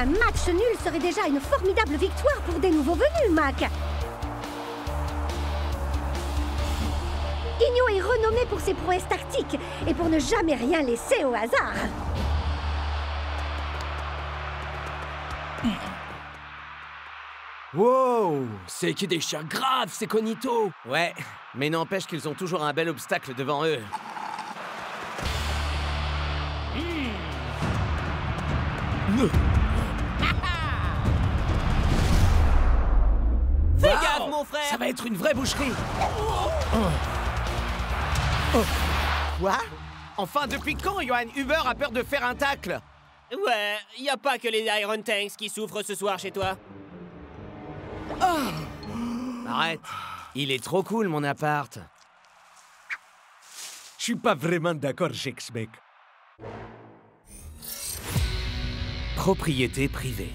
Un match nul serait déjà une formidable victoire pour des nouveaux venus, Mac. Igno est renommé pour ses prouesses tactiques et pour ne jamais rien laisser au hasard. Wow! C'est qui déchire grave, ces cognitos! Ouais, mais n'empêche qu'ils ont toujours un bel obstacle devant eux. Fais gaffe, mon frère! Ça va être une vraie boucherie! Quoi? Enfin, depuis quand Johan Huber a peur de faire un tacle? Ouais, y a pas que les Iron Tanks qui souffrent ce soir chez toi. Arrête. Il est trop cool, mon appart. Je suis pas vraiment d'accord, Shakes, mec. Propriété privée.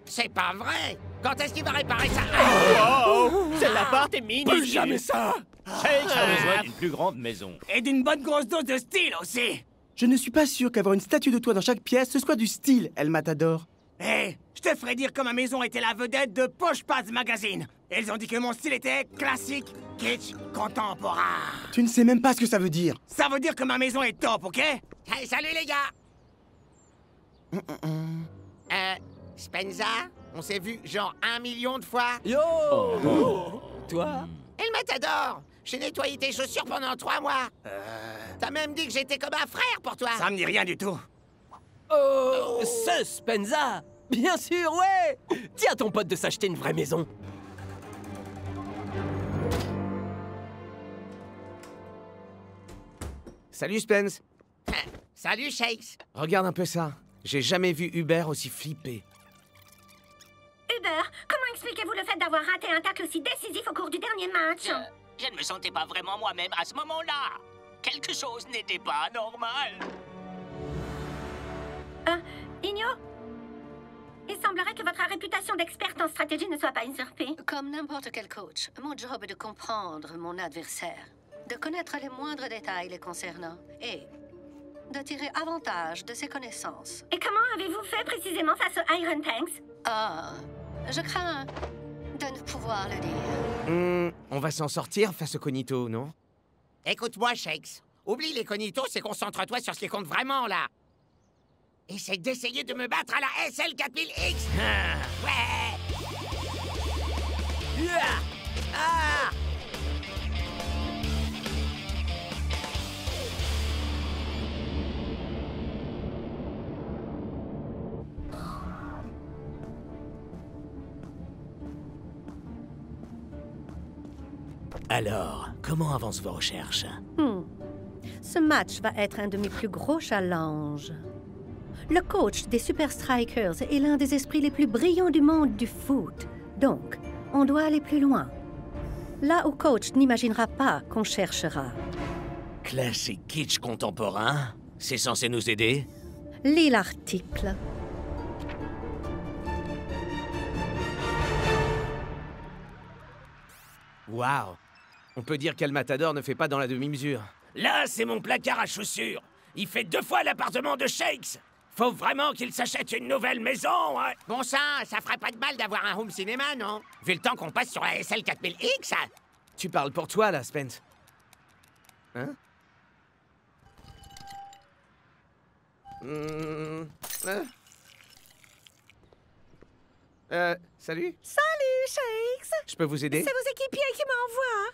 C'est pas vrai! Quand est-ce qu'il va réparer ça? Oh! Cet appart est minuscule! Plus jamais ça! Shakes a besoin d'une plus grande maison. Et d'une bonne grosse dose de style aussi! Je ne suis pas sûr qu'avoir une statue de toi dans chaque pièce, ce soit du style, El Matador. Hé, je te ferais dire que ma maison était la vedette de Poche Pads Magazine. Ils ont dit que mon style était classique, kitsch, contemporain. Tu ne sais même pas ce que ça veut dire. Ça veut dire que ma maison est top, ok? Hey, salut les gars! Spenza, on s'est vu genre 1 million de fois. Yo! Toi? Et le Matador, j'ai nettoyé tes chaussures pendant 3 mois. T'as même dit que j'étais comme un frère pour toi. Ça me dit rien du tout. Oh! Ce Spenza! Bien sûr, ouais! Dis à ton pote de s'acheter une vraie maison. Salut, Spence. Salut, Shakes. Regarde un peu ça. J'ai jamais vu Huber aussi flippé. Uber, comment expliquez-vous le fait d'avoir raté un tacle aussi décisif au cours du dernier match? Je ne me sentais pas vraiment moi-même à ce moment-là. Quelque chose n'était pas normal. Igno? Il semblerait que votre réputation d'experte en stratégie ne soit pas usurpée. Comme n'importe quel coach, mon job est de comprendre mon adversaire, de connaître les moindres détails les concernant et de tirer avantage de ses connaissances. Et comment avez-vous fait précisément face aux Iron Tanks? Ah, je crains de ne pouvoir le dire. On va s'en sortir face au cognito, non? Écoute-moi, Shakes. Oublie les cognitos et concentre-toi sur ce qui compte vraiment, là. Essaye d'essayer de me battre à la SL 4000X. Ouais. Ah. Alors, comment avancent vos recherches? Ce match va être un de mes plus gros challenges. Le coach des Super Strikers est l'un des esprits les plus brillants du monde du foot. Donc, on doit aller plus loin. Là où coach n'imaginera pas qu'on cherchera. Classique kitsch contemporain? C'est censé nous aider? Lis l'article. Waouh! On peut dire qu'El Matador ne fait pas dans la demi-mesure. Là, c'est mon placard à chaussures. Il fait 2 fois l'appartement de Shakes. Faut vraiment qu'il s'achète une nouvelle maison, hein. Bon sang, ça ferait pas de mal d'avoir un home cinéma, non? Vu le temps qu'on passe sur la SL 4000X, Tu parles pour toi, là, Spence. Hein? Salut? Salut, Shakes! Je peux vous aider? C'est vos équipiers qui m'envoient.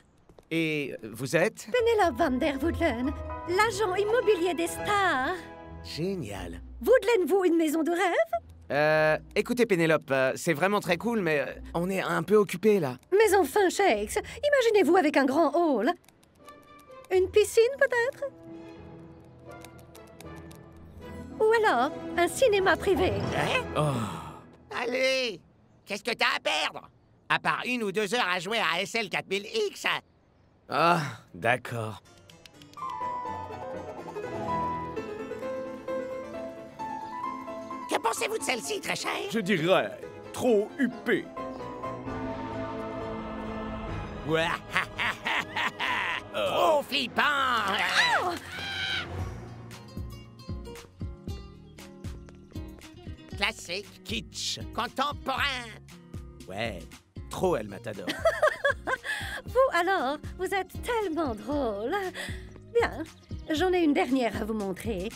Et vous êtes? Penelope van der Woodlen, l'agent immobilier des stars. Génial. Woodlen-vous une maison de rêve? Écoutez, Pénélope, c'est vraiment très cool, mais on est un peu occupés, là. Mais enfin, Shakes, imaginez-vous avec un grand hall. Une piscine, peut-être? Ou alors, un cinéma privé. Allez, qu'est-ce que t'as à perdre? À part 1 ou 2 heures à jouer à SL 4000X. Ah, d'accord. Que pensez-vous de celle-ci, très chère? Je dirais trop huppé. Trop flippant. Classique, Kitsch. contemporain. Ouais, trop El Matador. Vous, alors, vous êtes tellement drôle. Bien, j'en ai une dernière à vous montrer.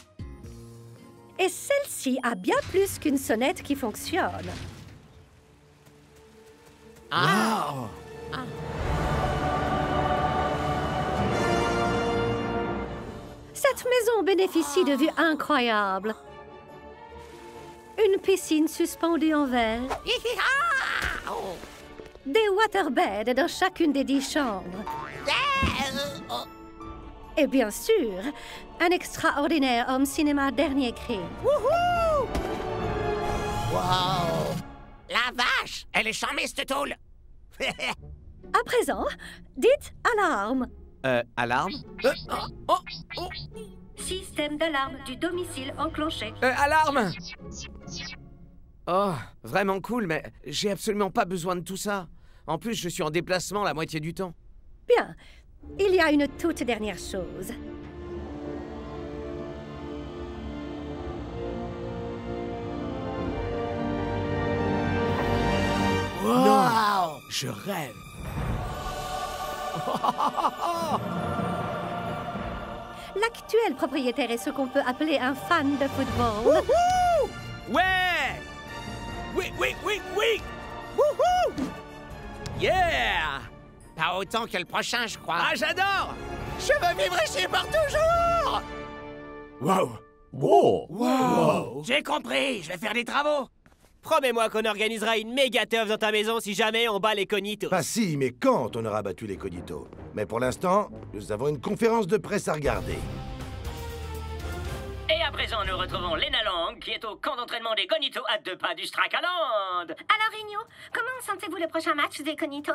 Et celle-ci a bien plus qu'une sonnette qui fonctionne. Cette maison bénéficie de vues incroyables. Une piscine suspendue en verre. Des waterbeds dans chacune des 10 chambres. Et bien sûr, un extraordinaire home cinéma dernier cri. Wow! La vache! Elle est charmée, cette tôle! À présent, dites alarme. Alarme? Système d'alarme du domicile enclenché. Alarme! Oh, vraiment cool, mais j'ai absolument pas besoin de tout ça. En plus, je suis en déplacement la moitié du temps. Bien, il y a une toute dernière chose. Wow! Je rêve. L'actuel propriétaire est ce qu'on peut appeler un fan de football. Ouais! Oui! Wouhou! Yeah! Pas autant que le prochain, je crois. Ah, j'adore! Je veux vivre ici pour toujours! Wow! J'ai compris, je vais faire des travaux. Promets-moi qu'on organisera une méga teuf dans ta maison si jamais on bat les cognitos. Pas si, mais quand on aura battu les cognitos. Mais pour l'instant, nous avons une conférence de presse à regarder. Et à présent, nous retrouvons Lena Lang, qui est au camp d'entraînement des Cognitos à 2 pas du Strakaland. Alors, Igno, comment sentez-vous le prochain match des Cognitos?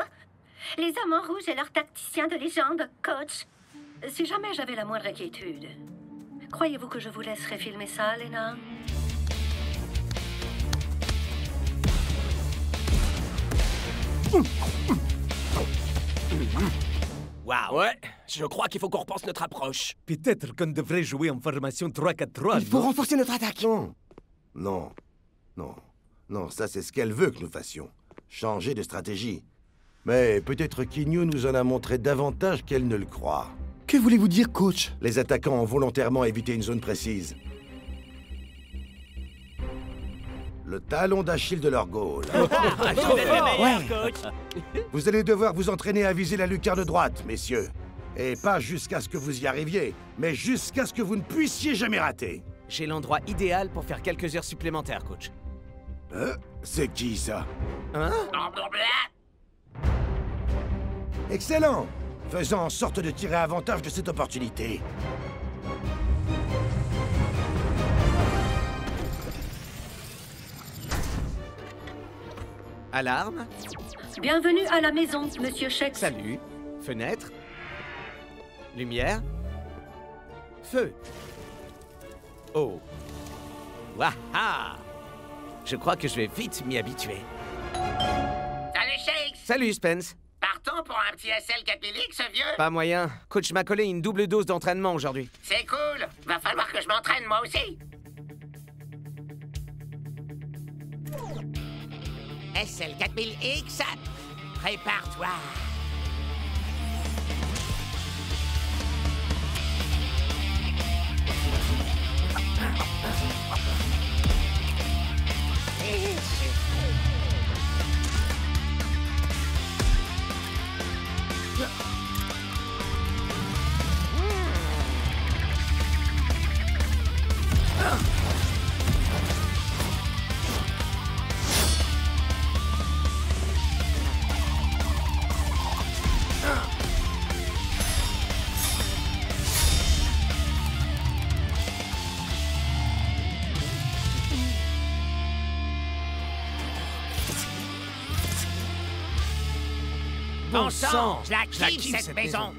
Les hommes en rouge et leur tacticien de légende, coach. Si jamais j'avais la moindre inquiétude, croyez-vous que je vous laisserais filmer ça, Lena? Waouh! Ouais, je crois qu'il faut qu'on repense notre approche. Peut-être qu'on devrait jouer en formation 3-4-3. Il faut renforcer notre attaque. Non, ça c'est ce qu'elle veut que nous fassions. Changer de stratégie. Mais peut-être qu'Igno nous en a montré davantage qu'elle ne le croit. Que voulez-vous dire, coach? Les attaquants ont volontairement évité une zone précise. Le talon d'Achille de leur goal. Coach. Vous allez devoir vous entraîner à viser la lucarne droite, messieurs. Et pas jusqu'à ce que vous y arriviez, mais jusqu'à ce que vous ne puissiez jamais rater. J'ai l'endroit idéal pour faire quelques heures supplémentaires, coach. C'est qui, ça? Hein? Excellent! Faisons en sorte de tirer avantage de cette opportunité. Alarme? Bienvenue à la maison, Monsieur Shex. Salut. Fenêtre? Lumière? Feu? Oh. Waha! Je crois que je vais vite m'y habituer. Salut, Shakes! Salut, Spence. Partons pour un petit SL 4000X, vieux? Pas moyen. Coach m'a collé une double dose d'entraînement aujourd'hui. C'est cool! Va falloir que je m'entraîne, moi aussi! SL 4000X, prépare-toi! Bon sang! Je la kiffe, cette maison!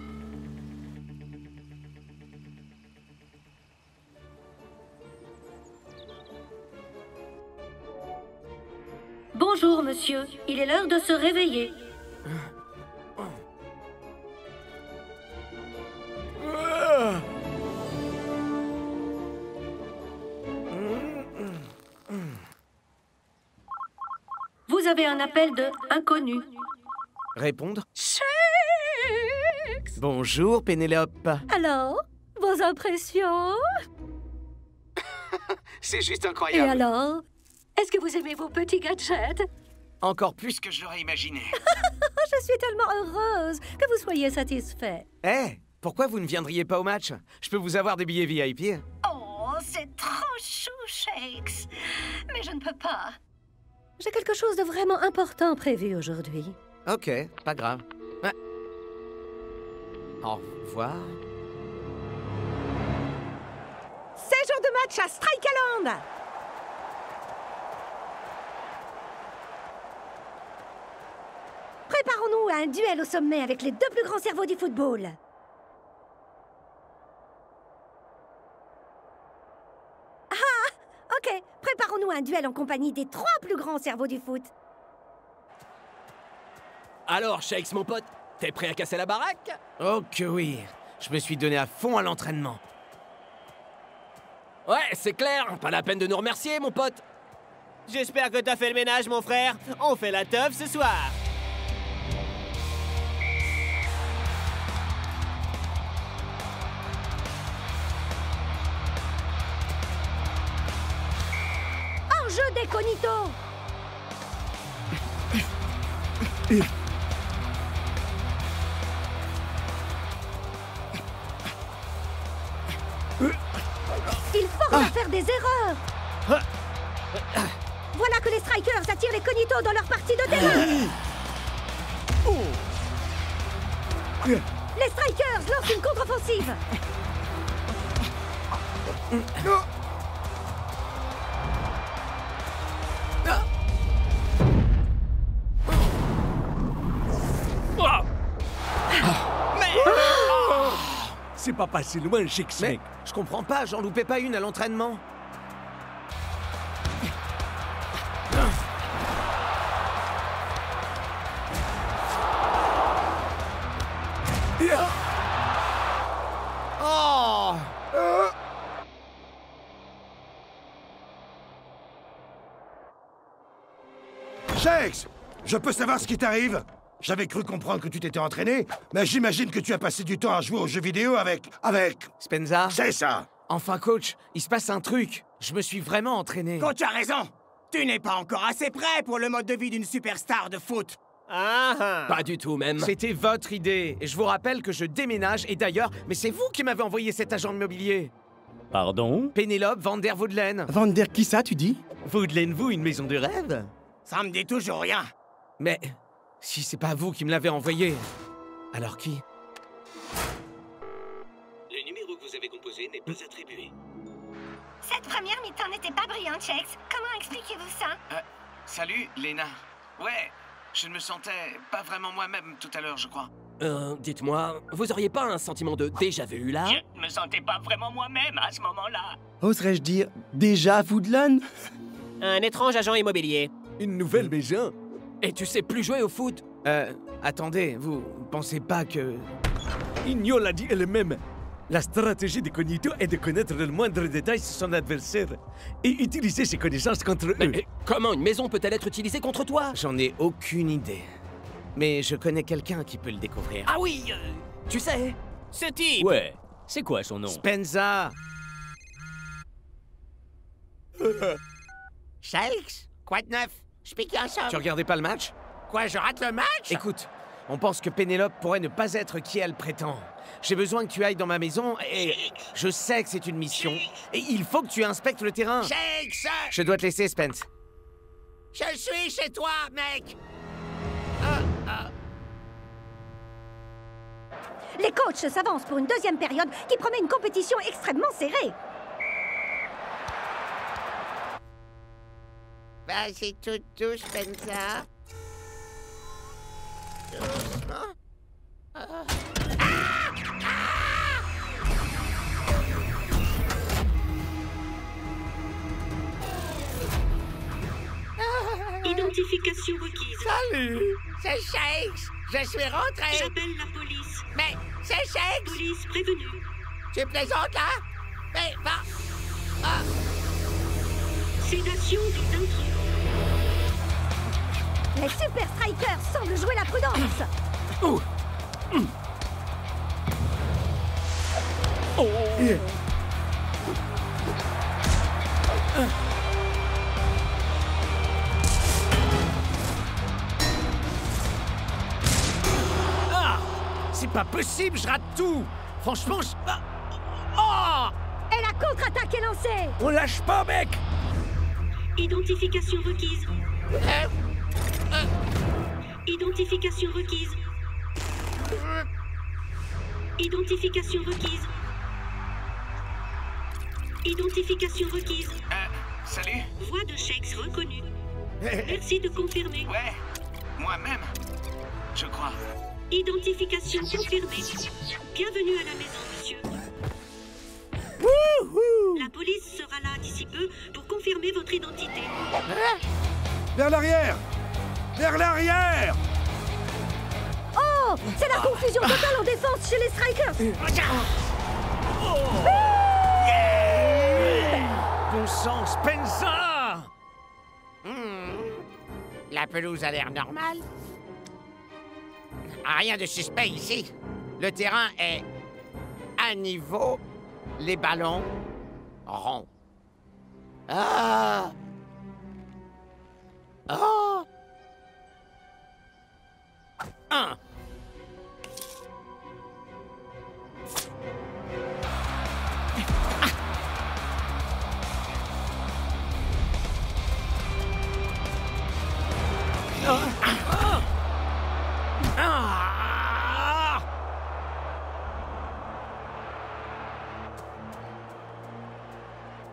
Bonjour, monsieur. Il est l'heure de se réveiller. Vous avez un appel de inconnu. Répondre? Shakes! Bonjour, Pénélope. Alors, vos impressions? C'est juste Et incroyable. alors? Est-ce que vous aimez vos petits gadgets? Encore plus que je l'aurais imaginé. Je suis tellement heureuse que vous soyez satisfait. Eh, pourquoi vous ne viendriez pas au match? Je peux vous avoir des billets VIP. Oh, c'est trop chou, Shakes. Mais je ne peux pas. J'ai quelque chose de vraiment important prévu aujourd'hui. Ok, pas grave. Ouais. Au revoir. C'est jour de match à Strikeland! Préparons-nous à un duel au sommet avec les deux plus grands cerveaux du football. Ah! Ok, préparons-nous à un duel en compagnie des trois plus grands cerveaux du foot. Alors, Shakes, mon pote, t'es prêt à casser la baraque? Oh que oui. Je me suis donné à fond à l'entraînement. Ouais, c'est clair, pas la peine de nous remercier, mon pote. J'espère que t'as fait le ménage, mon frère. On fait la teuf ce soir. Enjeu des Cognitos! Il force à faire des erreurs! Voilà que les Strikers attirent les Cognitos dans leur partie de terrain! Les Strikers lancent une contre-offensive! C'est pas passé loin, Shakes, Mais mec. je comprends pas, j'en loupais pas une à l'entraînement. Oh! Shakes! Je peux savoir ce qui t'arrive? J'avais cru comprendre que tu t'étais entraîné, mais j'imagine que tu as passé du temps à jouer aux jeux vidéo avec... Spenza? C'est ça! Enfin, coach, il se passe un truc. Je me suis vraiment entraîné. Coach a raison. Tu n'es pas encore assez prêt pour le mode de vie d'une superstar de foot. Pas du tout, même. C'était votre idée. Et je vous rappelle que je déménage. Et d'ailleurs, mais c'est vous qui m'avez envoyé cet agent immobilier. Pardon? Pénélope Van der Woodlen. Van der qui ça, tu dis? Woodlen, vous, une maison de rêve? Ça me dit toujours rien. Mais si c'est pas vous qui me l'avez envoyé, alors qui? Le numéro que vous avez composé n'est pas attribué. Cette première mi-temps n'était pas brillante, Shakes. Comment expliquez-vous ça? Salut, Lena. Ouais, je ne me sentais pas vraiment moi-même tout à l'heure, je crois. Dites-moi, vous auriez pas un sentiment de déjà-vu, là? Je ne me sentais pas vraiment moi-même à ce moment-là. Oserais-je dire déjà Woodland? Un étrange agent immobilier. Une nouvelle maison? Et tu sais plus jouer au foot? Attendez, vous pensez pas que... Igno l'a dit elle-même. La stratégie des Cognitos est de connaître le moindre détail sur son adversaire et utiliser ses connaissances contre eux. Mais comment une maison peut-elle être utilisée contre toi? J'en ai aucune idée. Mais je connais quelqu'un qui peut le découvrir. Ah oui, tu sais. Ce type! Ouais. C'est quoi son nom? Spenza! Shakes? Quoi de neuf? Je pique un somme. Tu regardais pas le match? Quoi, je rate le match? Écoute, on pense que Pénélope pourrait ne pas être qui elle prétend. J'ai besoin que tu ailles dans ma maison et... Je sais que c'est une mission. Et il faut que tu inspectes le terrain. Shakes! Je dois te laisser, Spence. Je suis chez toi, mec! Les coachs s'avancent pour une deuxième période qui promet une compétition extrêmement serrée. Vas-y, tout douce, Spenza. Doucement. Identification Identification requise. Salut! C'est Shakes! Je suis rentré! J'appelle la police. Mais c'est Shakes! Police prévenue. Tu plaisantes là? Mais va! Ah. Sédation des intrus. Les Super Strikers semblent jouer la prudence. Oh. Oh. Ah! C'est pas possible, je rate tout! Franchement, je... Oh! Et la contre-attaque est lancée. On lâche pas, mec! Identification requise. Identification requise. Identification requise. Identification requise. Salut. Voix de Shakes reconnue. Merci de confirmer. Ouais, moi-même, je crois. Identification confirmée. Bienvenue à la maison, monsieur. La police sera là d'ici peu pour confirmer votre identité. Vers l'arrière! Vers l'arrière! Oh, c'est la confusion totale en défense chez les Strikers. Bon sang, Spencer! La pelouse a l'air normale. Rien de suspect ici. Le terrain est à niveau, les ballons ronds. Ah! Oh! Un.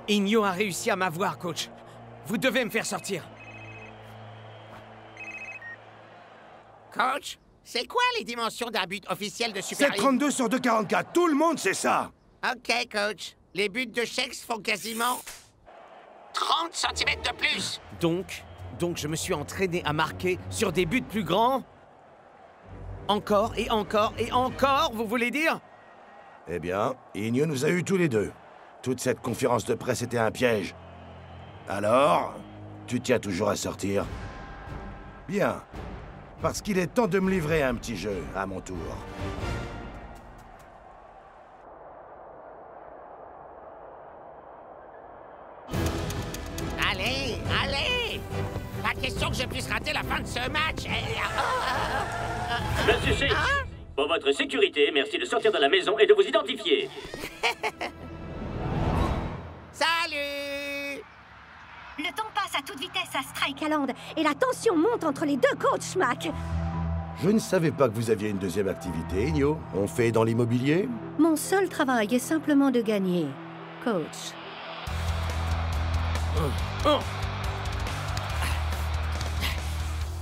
Igno a réussi à m'avoir, coach. Vous devez me faire sortir. Coach, c'est quoi les dimensions d'un but officiel de Super League? 7,32 sur 2,44. Tout le monde sait ça. Ok, coach. Les buts de Shakes font quasiment 30 cm de plus. Donc je me suis entraîné à marquer sur des buts plus grands? Encore et encore et encore, vous voulez dire? Eh bien, Igno nous a eu tous les deux. Toute cette conférence de presse était un piège. Alors, tu tiens toujours à sortir? Bien. Parce qu'il est temps de me livrer un petit jeu, à mon tour. Allez, allez! Pas question que je puisse rater la fin de ce match. Monsieur Shakes, pour votre sécurité, merci de sortir de la maison et de vous identifier. Salut! Le temps passe à toute vitesse à Strikeland et la tension monte entre les deux coachs, Schmack. Je ne savais pas que vous aviez une deuxième activité, Igno. On fait dans l'immobilier? Mon seul travail est simplement de gagner, coach.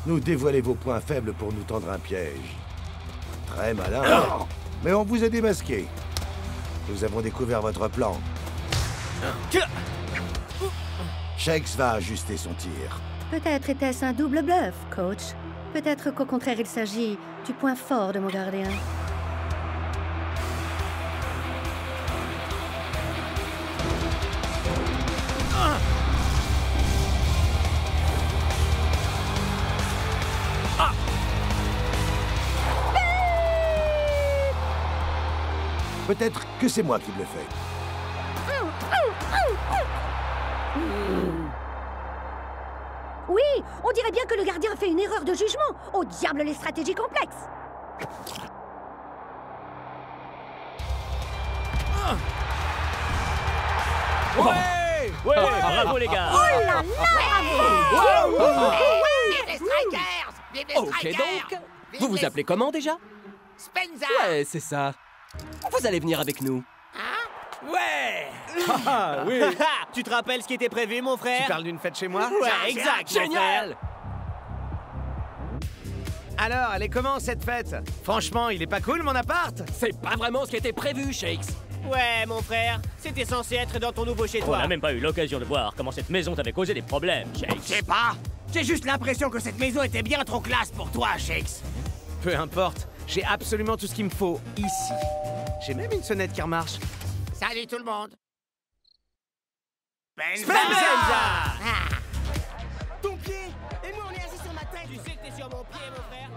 Nous dévoiler vos points faibles pour nous tendre un piège. Très malin. Mais on vous a démasqué. Nous avons découvert votre plan. Shakes va ajuster son tir. Peut-être était-ce un double bluff, coach. Peut-être qu'au contraire, il s'agit du point fort de mon gardien. Peut-être que c'est moi qui le fais. Oui, on dirait bien que le gardien a fait une erreur de jugement. Au diable les stratégies complexes. Ouais! Ouais, bravo les gars! Oh là là, bravo! Vive les Strikers! Vive les Ok Strikers! donc, vous vous appelez comment déjà? Spencer! Ouais, c'est ça. Vous allez venir avec nous. Ouais! Ah oui! Tu te rappelles ce qui était prévu, mon frère? Tu parles d'une fête chez moi? Ouais, exact, mon Génial! Alors, elle est comment cette fête? Franchement, il est pas cool mon appart? C'est pas vraiment ce qui était prévu, Shakes. Ouais, mon frère, c'était censé être dans ton nouveau On chez-toi. n'a même pas eu l'occasion de voir comment cette maison t'avait causé des problèmes, Shakes. Je sais pas. J'ai juste l'impression que cette maison était bien trop classe pour toi, Shakes. Peu importe, j'ai absolument tout ce qu'il me faut ici. J'ai même une sonnette qui remarche. Salut tout le monde. Spenza! Ton pied! Et moi, on est assis sur ma tête! Tu sais que t'es sur mon pied, mon frère!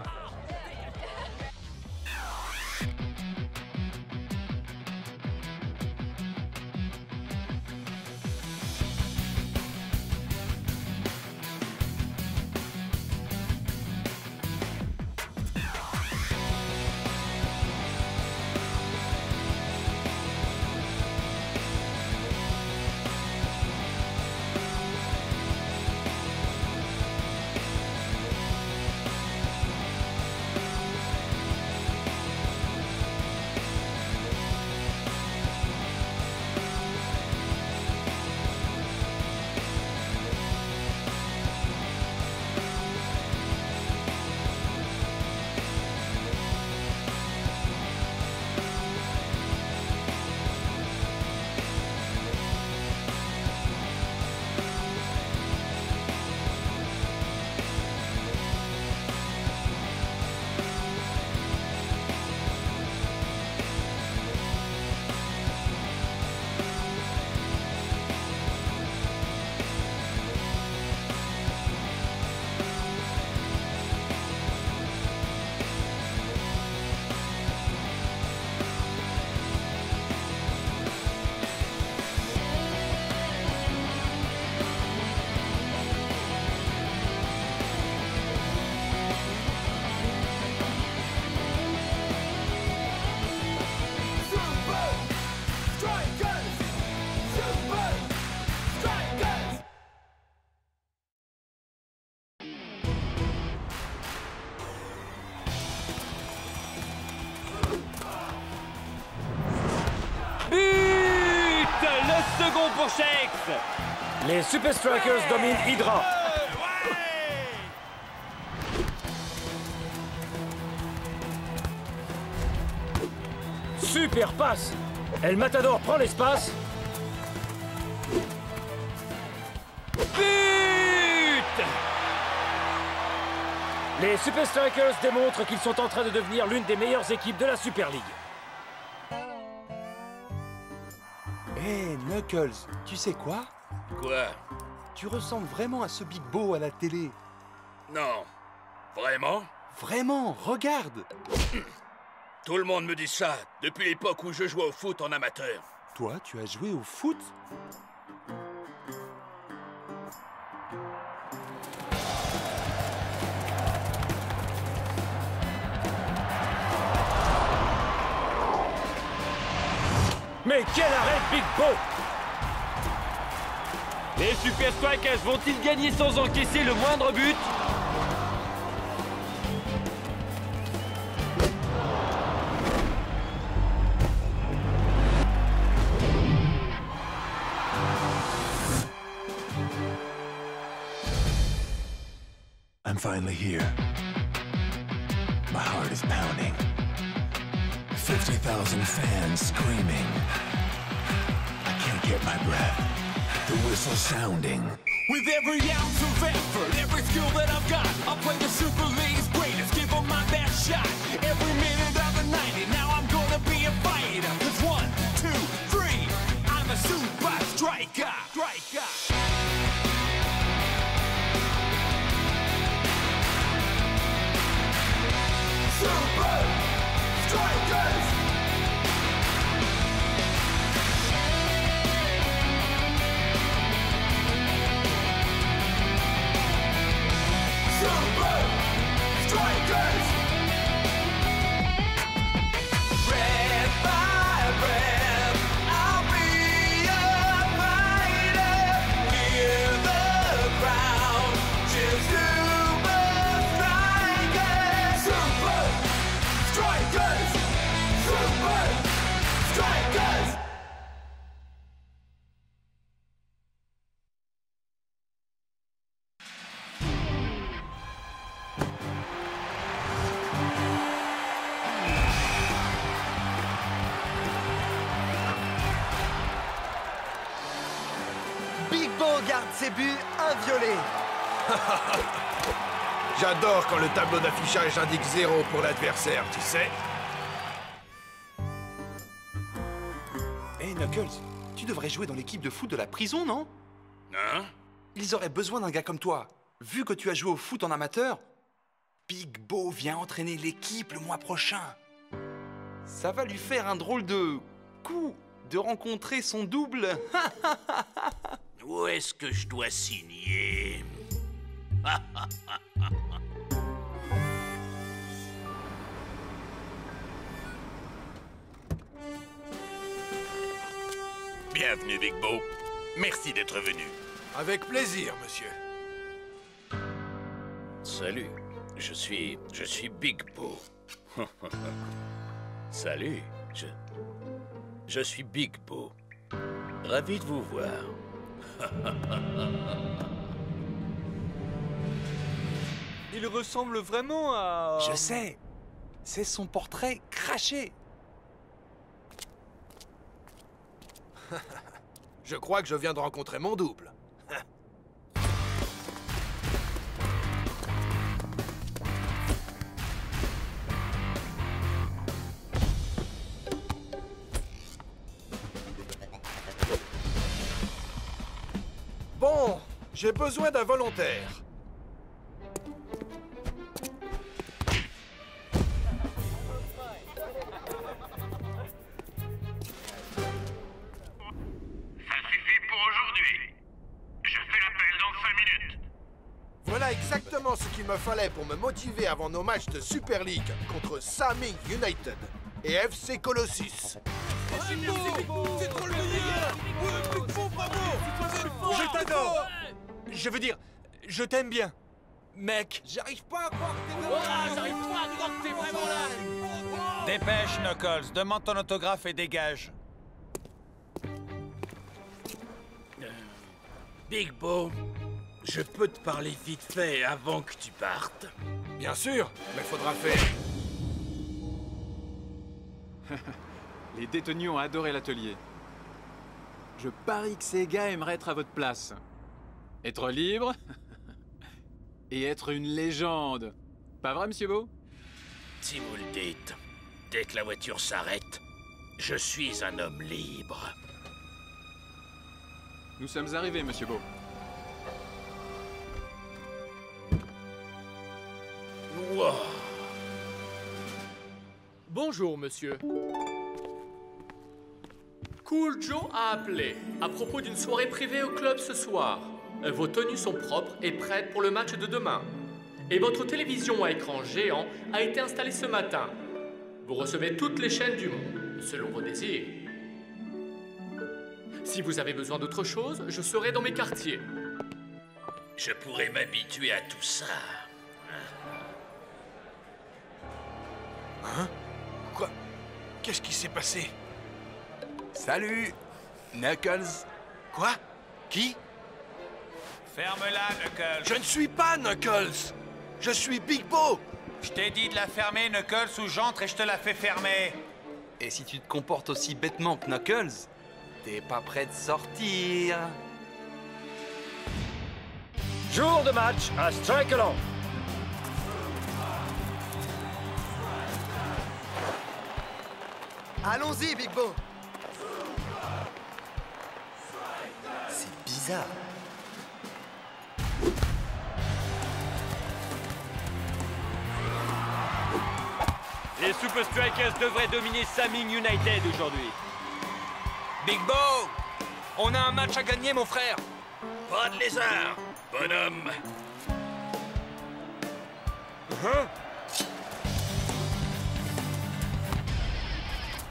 Second pour Shakes. Les Super Strikers dominent Hydra. Super passe. El Matador prend l'espace. But! Les Super Strikers démontrent qu'ils sont en train de devenir l'une des meilleures équipes de la Super League. Hé, Knuckles, tu sais quoi? Quoi? Tu ressembles vraiment à ce Big Bo à la télé. Non. Vraiment? Vraiment, regarde! Tout le monde me dit ça, depuis l'époque où je jouais au foot en amateur. Toi, tu as joué au foot? Mais quel arrêt de Big Bo! Les Super Strikers vont-ils gagner sans encaisser le moindre but? I'm finally here. My heart is pounding. 50,000 fans screaming. I can't get my breath. The whistle sounding. With every ounce of effort, every skill that I've got, I'll play the Super League's greatest, give them my best shot. Every minute of the 90, now I'm gonna be a fighter. 'Cause 1, 2, 3, I'm a super striker. Super Strikers! Super Strikers! Red by red, I'll be a fighter. Hear the crowd cheer Super Strikers! Super Strikers! Super Strikers! Big Bo garde ses buts inviolés. J'adore quand le tableau d'affichage indique 0 pour l'adversaire, tu sais. Hey Knuckles, tu devrais jouer dans l'équipe de foot de la prison, non? Hein? Ils auraient besoin d'un gars comme toi. Vu que tu as joué au foot en amateur, Big Bo vient entraîner l'équipe le mois prochain. Ça va lui faire un drôle de coup de rencontrer son double. Où est-ce que je dois signer? Bienvenue, Big Bo. Merci d'être venu. Avec plaisir, monsieur. Salut, je suis Big Bo. Salut, je suis Big Bo. Ravi de vous voir. Il ressemble vraiment à... Je sais, c'est son portrait craché. Je crois que je viens de rencontrer mon double. Bon, j'ai besoin d'un volontaire. Voilà exactement ce qu'il me fallait pour me motiver avant nos matchs de Super League contre Saming United et FC Colossus. C'est trop le meilleur! Ouais, Big Bo, bravo! Je t'adore! Je veux dire, je t'aime bien, mec. J'arrive pas à croire que t'es vraiment là! Dépêche, Knuckles, demande ton autographe et dégage. Big Bo, je peux te parler vite fait avant que tu partes? Bien sûr, mais faudra faire... Les détenus ont adoré l'atelier. Je parie que ces gars aimeraient être à votre place. Être libre et être une légende. Pas vrai, monsieur Bo? Si vous le dites, dès que la voiture s'arrête, je suis un homme libre. Nous sommes arrivés, monsieur Bo. Wow. Bonjour, monsieur. Cool Joe a appelé à propos d'une soirée privée au club ce soir. Vos tenues sont propres et prêtes pour le match de demain. Et votre télévision à écran géant a été installée ce matin. Vous recevez toutes les chaînes du monde, selon vos désirs. Si vous avez besoin d'autre chose, je serai dans mes quartiers. Je pourrais m'habituer à tout ça. Hein? Quoi? Qu'est-ce qui s'est passé? Salut, Knuckles. Quoi? Qui? Ferme-la, Knuckles. Je ne suis pas Knuckles. Je suis Big Bo. Je t'ai dit de la fermer, Knuckles, ou j'entre et je te la fais fermer. Et si tu te comportes aussi bêtement que Knuckles, t'es pas prêt de sortir. Jour de match à Strikeland. Allons-y, Big Bo. C'est bizarre. Les Super Strikers devraient dominer Saming United aujourd'hui. Big Bo, on a un match à gagner, mon frère. Pas de lézard, bonhomme.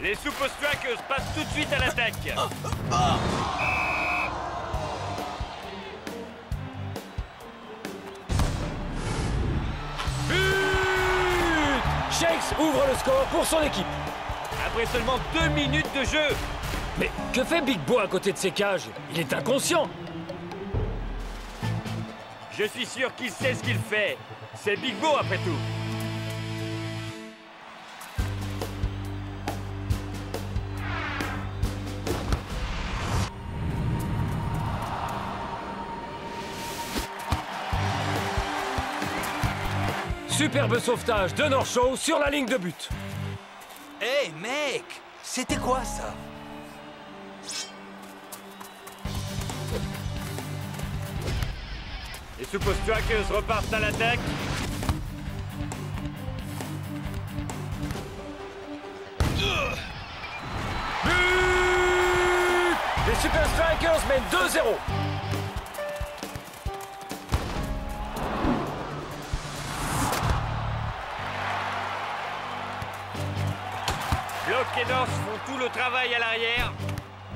Les Super Strikers passent tout de suite à l'attaque. But! Shakes ouvre le score pour son équipe. Après seulement 2 minutes de jeu. Mais que fait Big Bo à côté de ses cages? Il est inconscient. Je suis sûr qu'il sait ce qu'il fait. C'est Big Bo après tout. Superbe sauvetage de North Show sur la ligne de but. Hé, mec! C'était quoi, ça? Les Super Strikers repartent à l'attaque. But! Les Super Strikers mènent 2-0. Block et North font tout le travail à l'arrière.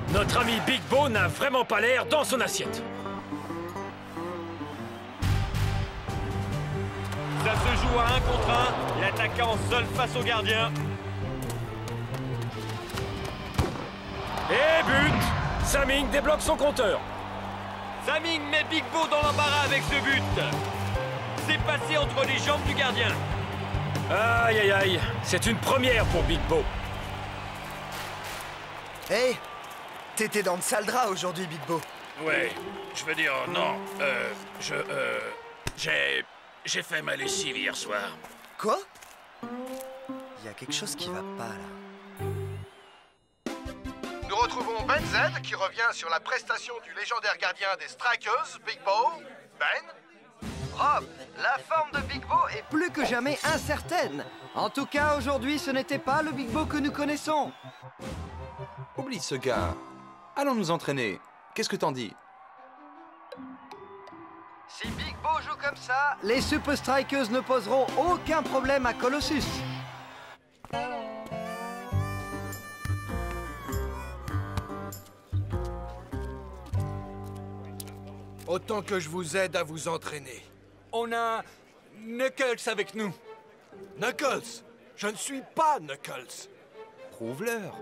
Notre ami Big Bo n'a vraiment pas l'air dans son assiette. Ça se joue à 1 contre 1. L'attaquant seul face au gardien. Et but! Saming débloque son compteur. Saming met Big Bo dans l'embarras avec ce but. C'est passé entre les jambes du gardien. Aïe aïe aïe, c'est une première pour Big Bo. Hey, t'étais dans de sales draps aujourd'hui, Big Bo. Ouais, je veux dire, non, j'ai fait ma lessive hier soir. Quoi? Il y a quelque chose qui va pas, là. Nous retrouvons Ben Z qui revient sur la prestation du légendaire gardien des Strikers, Big Bo. Ben? Rob, la forme de Big Bo est plus que jamais incertaine. En tout cas, aujourd'hui, ce n'était pas le Big Bo que nous connaissons. Oublie ce gars. Allons nous entraîner. Qu'est-ce que t'en dis? Si Big Bo joue comme ça, les Super Strikers ne poseront aucun problème à Colossus. Autant que je vous aide à vous entraîner. On a Knuckles avec nous. Knuckles? Je ne suis pas Knuckles. Prouve-leur.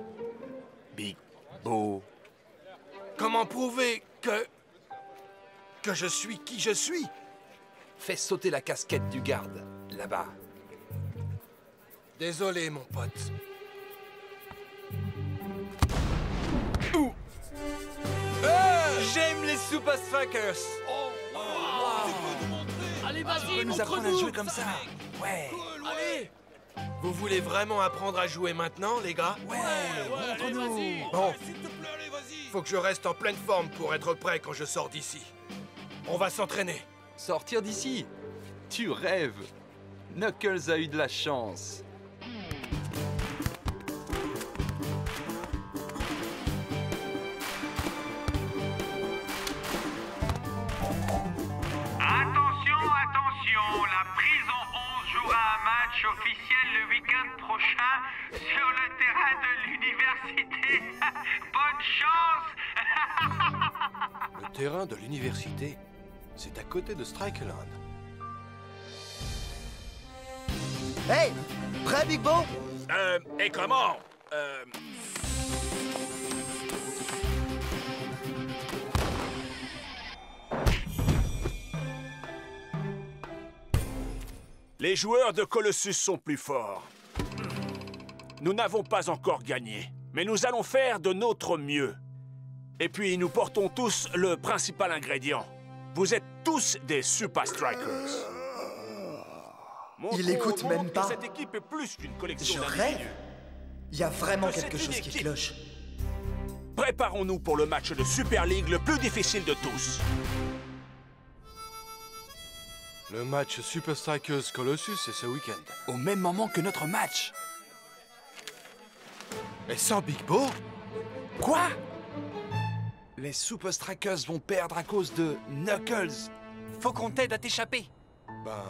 Big Bo. Comment prouver que je suis qui je suis? Fais sauter la casquette du garde, là-bas. Désolé, mon pote. J'aime les Super Strikers. Allez, Tu vas-y, peux nous apprendre à jouer comme ça? Ouais. Allez. Vous voulez vraiment apprendre à jouer maintenant, les gars? Ouais, montre-nous. Bon, faut que je reste en pleine forme pour être prêt quand je sors d'ici. On va s'entraîner. Sortir d'ici? Tu rêves. Knuckles a eu de la chance. Attention, attention, la prison 11 jouera un match officiel le week-end prochain sur le terrain de l'université. Bonne chance. Le terrain de l'université, c'est à côté de Strikeland. Hey, prêt, Big Bo? Et comment? Les joueurs de Colossus sont plus forts. Nous n'avons pas encore gagné, mais nous allons faire de notre mieux. Et puis, nous portons tous le principal ingrédient. Vous êtes tous des Super Strikers. Il écoute Montrons au même monde pas. que cette équipe est plus qu'une collection Je d'individus. rêve. Il y a vraiment Que c'est quelque une chose qui équipe. cloche. Préparons-nous pour le match de Super League le plus difficile de tous. Le match Super Strikers Colossus est ce week-end. Au même moment que notre match. Et sans Big Bo? Quoi? Les Super Strikers vont perdre à cause de Knuckles. Faut qu'on t'aide à t'échapper. Ben,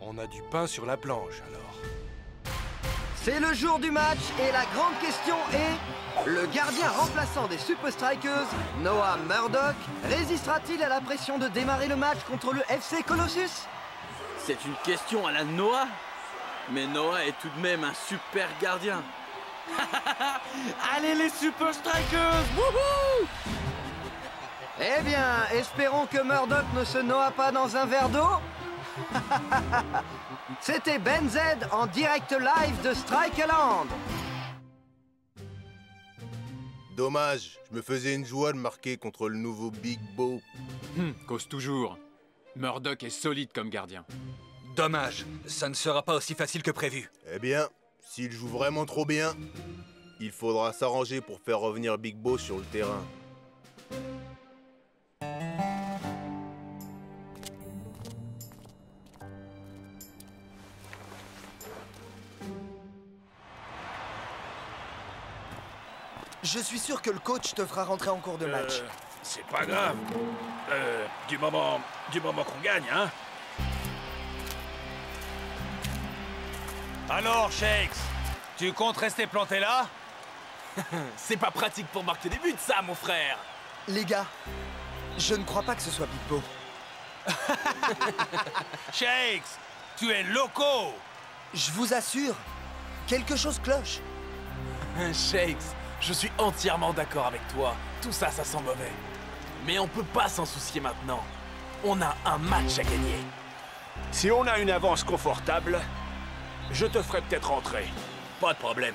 on a du pain sur la planche, alors. C'est le jour du match et la grande question est... Le gardien remplaçant des Super Strikers, Noah Murdoch, résistera-t-il à la pression de démarrer le match contre le FC Colossus? C'est une question à la Noah? Mais Noah est tout de même un super gardien. Allez les Super Strikers! Wouhou! Eh bien, espérons que Murdoch ne se noie pas dans un verre d'eau. C'était Ben Z en direct live de Strikeland. Dommage, je me faisais une joie de marquer contre le nouveau Big Bo. Cause toujours. Murdoch est solide comme gardien. Dommage, ça ne sera pas aussi facile que prévu. Eh bien, s'il joue vraiment trop bien, il faudra s'arranger pour faire revenir Big Bo sur le terrain. Je suis sûr que le coach te fera rentrer en cours de match. C'est pas grave. Du moment qu'on gagne, hein. Alors, Shakes, tu comptes rester planté là? C'est pas pratique pour marquer des buts, ça, mon frère. Les gars, je ne crois pas que ce soit Big Bo. Shakes, tu es loco. Je vous assure, quelque chose cloche. Shakes, je suis entièrement d'accord avec toi. Tout ça, ça sent mauvais. Mais on peut pas s'en soucier maintenant. On a un match à gagner. Si on a une avance confortable, je te ferai peut-être rentrer. Pas de problème.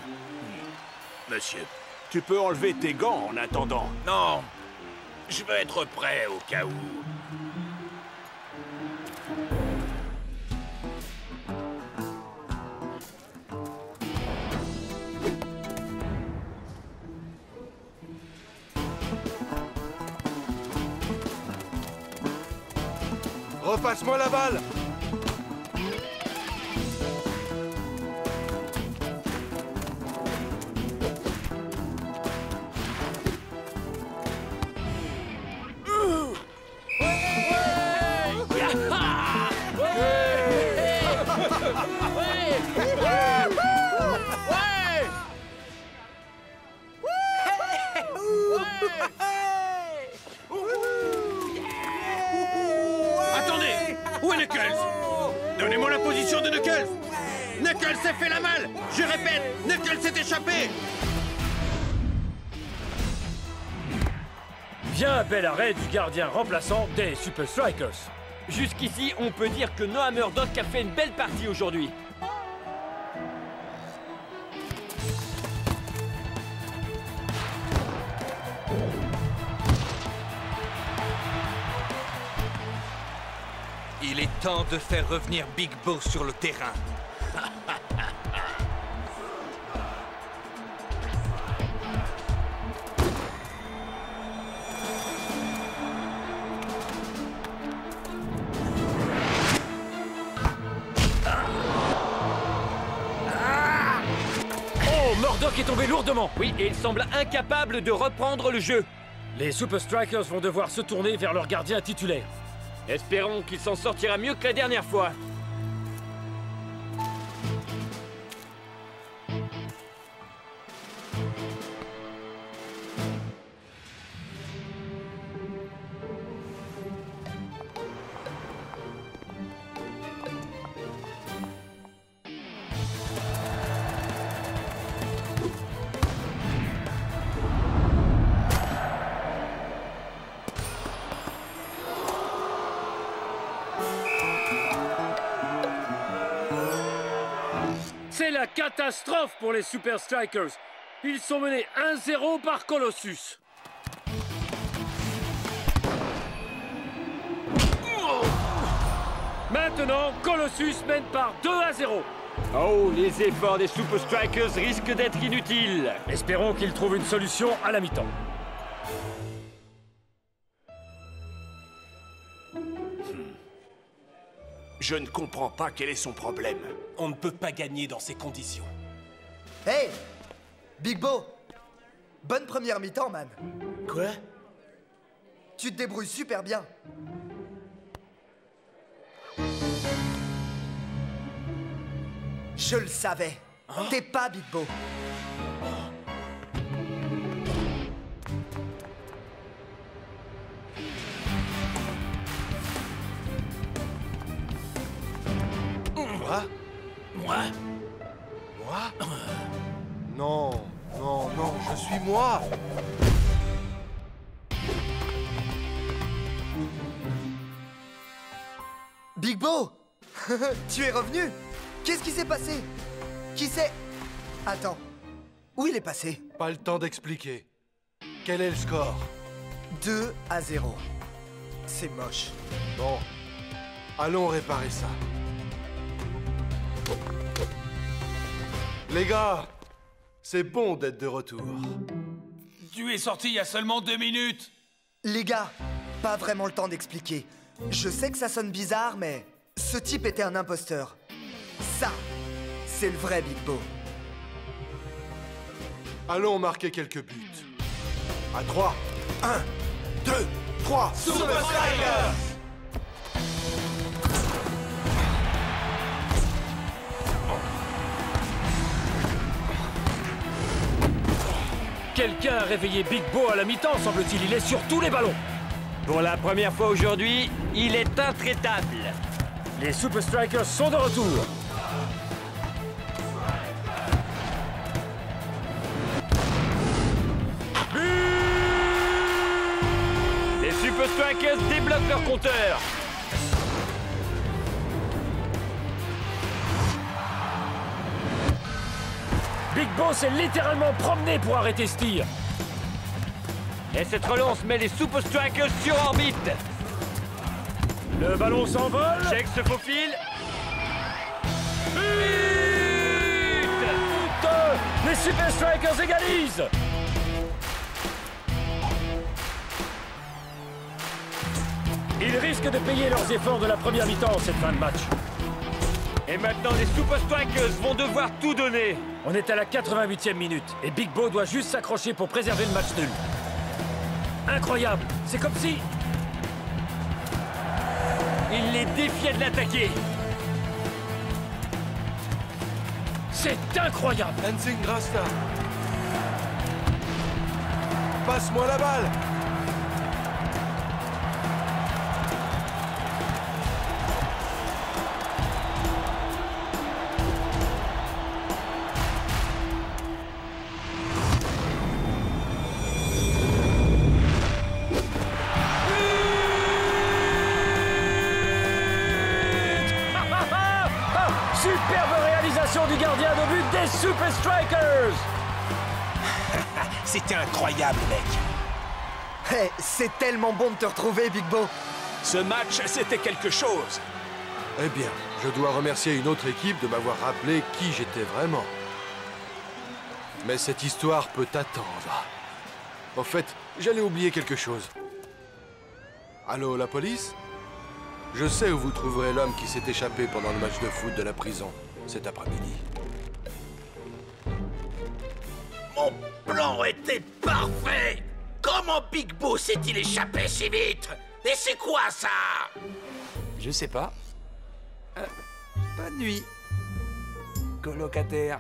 Monsieur. Tu peux enlever tes gants en attendant. Non. Je veux être prêt au cas où. Repasse-moi la balle! Attendez! Où est Knuckles? Donnez-moi la position de Knuckles! Knuckles s'est fait la malle! Je répète, Knuckles s'est échappé! Bien bel arrêt du gardien remplaçant des Super Strikers. Jusqu'ici, on peut dire que Noah Murdock a fait une belle partie aujourd'hui. Il est temps de faire revenir Big Bo sur le terrain. Oh, Murdock est tombé lourdement. Oui, et il semble incapable de reprendre le jeu. Les Super Strikers vont devoir se tourner vers leur gardien titulaire. Espérons qu'il s'en sortira mieux que la dernière fois. C'est la catastrophe pour les Super Strikers. Ils sont menés 1-0 par Colossus. Maintenant, Colossus mène par 2-0. Oh, les efforts des Super Strikers risquent d'être inutiles. Espérons qu'ils trouvent une solution à la mi-temps. Je ne comprends pas quel est son problème. On ne peut pas gagner dans ces conditions. Hey! Big Bo! Bonne première mi-temps, man. Quoi? Tu te débrouilles super bien. Je le savais. T'es pas Big Bo. Moi? Moi? Moi? Non, non, non, je suis moi! Big Bo! Tu es revenu? Qu'est-ce qui s'est passé? Qui c'est? Attends. Où il est passé? Pas le temps d'expliquer. Quel est le score? 2-0. C'est moche. Bon, allons réparer ça. Les gars, c'est bon d'être de retour. Tu es sorti il y a seulement 2 minutes. Les gars, pas vraiment le temps d'expliquer. Je sais que ça sonne bizarre, mais ce type était un imposteur. Ça, c'est le vrai Big Bo. Allons marquer quelques buts. À 3. 1, 2, 3. Super Strikers! Quelqu'un a réveillé Big Bo à la mi-temps, semble-t-il. Il est sur tous les ballons. Pour la première fois aujourd'hui, il est intraitable. Les Super Strikers sont de retour. Les Super Strikers débloquent leur compteur. Big Bo s'est littéralement promené pour arrêter ce tir. Et cette relance met les Super Strikers sur orbite. Le ballon s'envole. Check se faufile. But! Les Super Strikers égalisent. Ils risquent de payer leurs efforts de la première mi-temps cette fin de match. Et maintenant, les Super Strikers vont devoir tout donner. On est à la 88e minute et Big Bo doit juste s'accrocher pour préserver le match nul. Incroyable! C'est comme si... Il les défiait de l'attaquer. C'est incroyable! Dancing Rasta. Passe-moi la balle. Superbe réalisation du gardien de but des Super Strikers. C'était incroyable, mec. Hey, c'est tellement bon de te retrouver, Big Bo. Ce match, c'était quelque chose. Eh bien, je dois remercier une autre équipe de m'avoir rappelé qui j'étais vraiment. Mais cette histoire peut attendre. En fait, j'allais oublier quelque chose. Allô, la police? Je sais où vous trouverez l'homme qui s'est échappé pendant le match de foot de la prison cet après-midi. Mon plan était parfait. Comment Big Bo s'est-il échappé si vite? Et c'est quoi ça? Je sais pas. Bonne nuit, colocataire.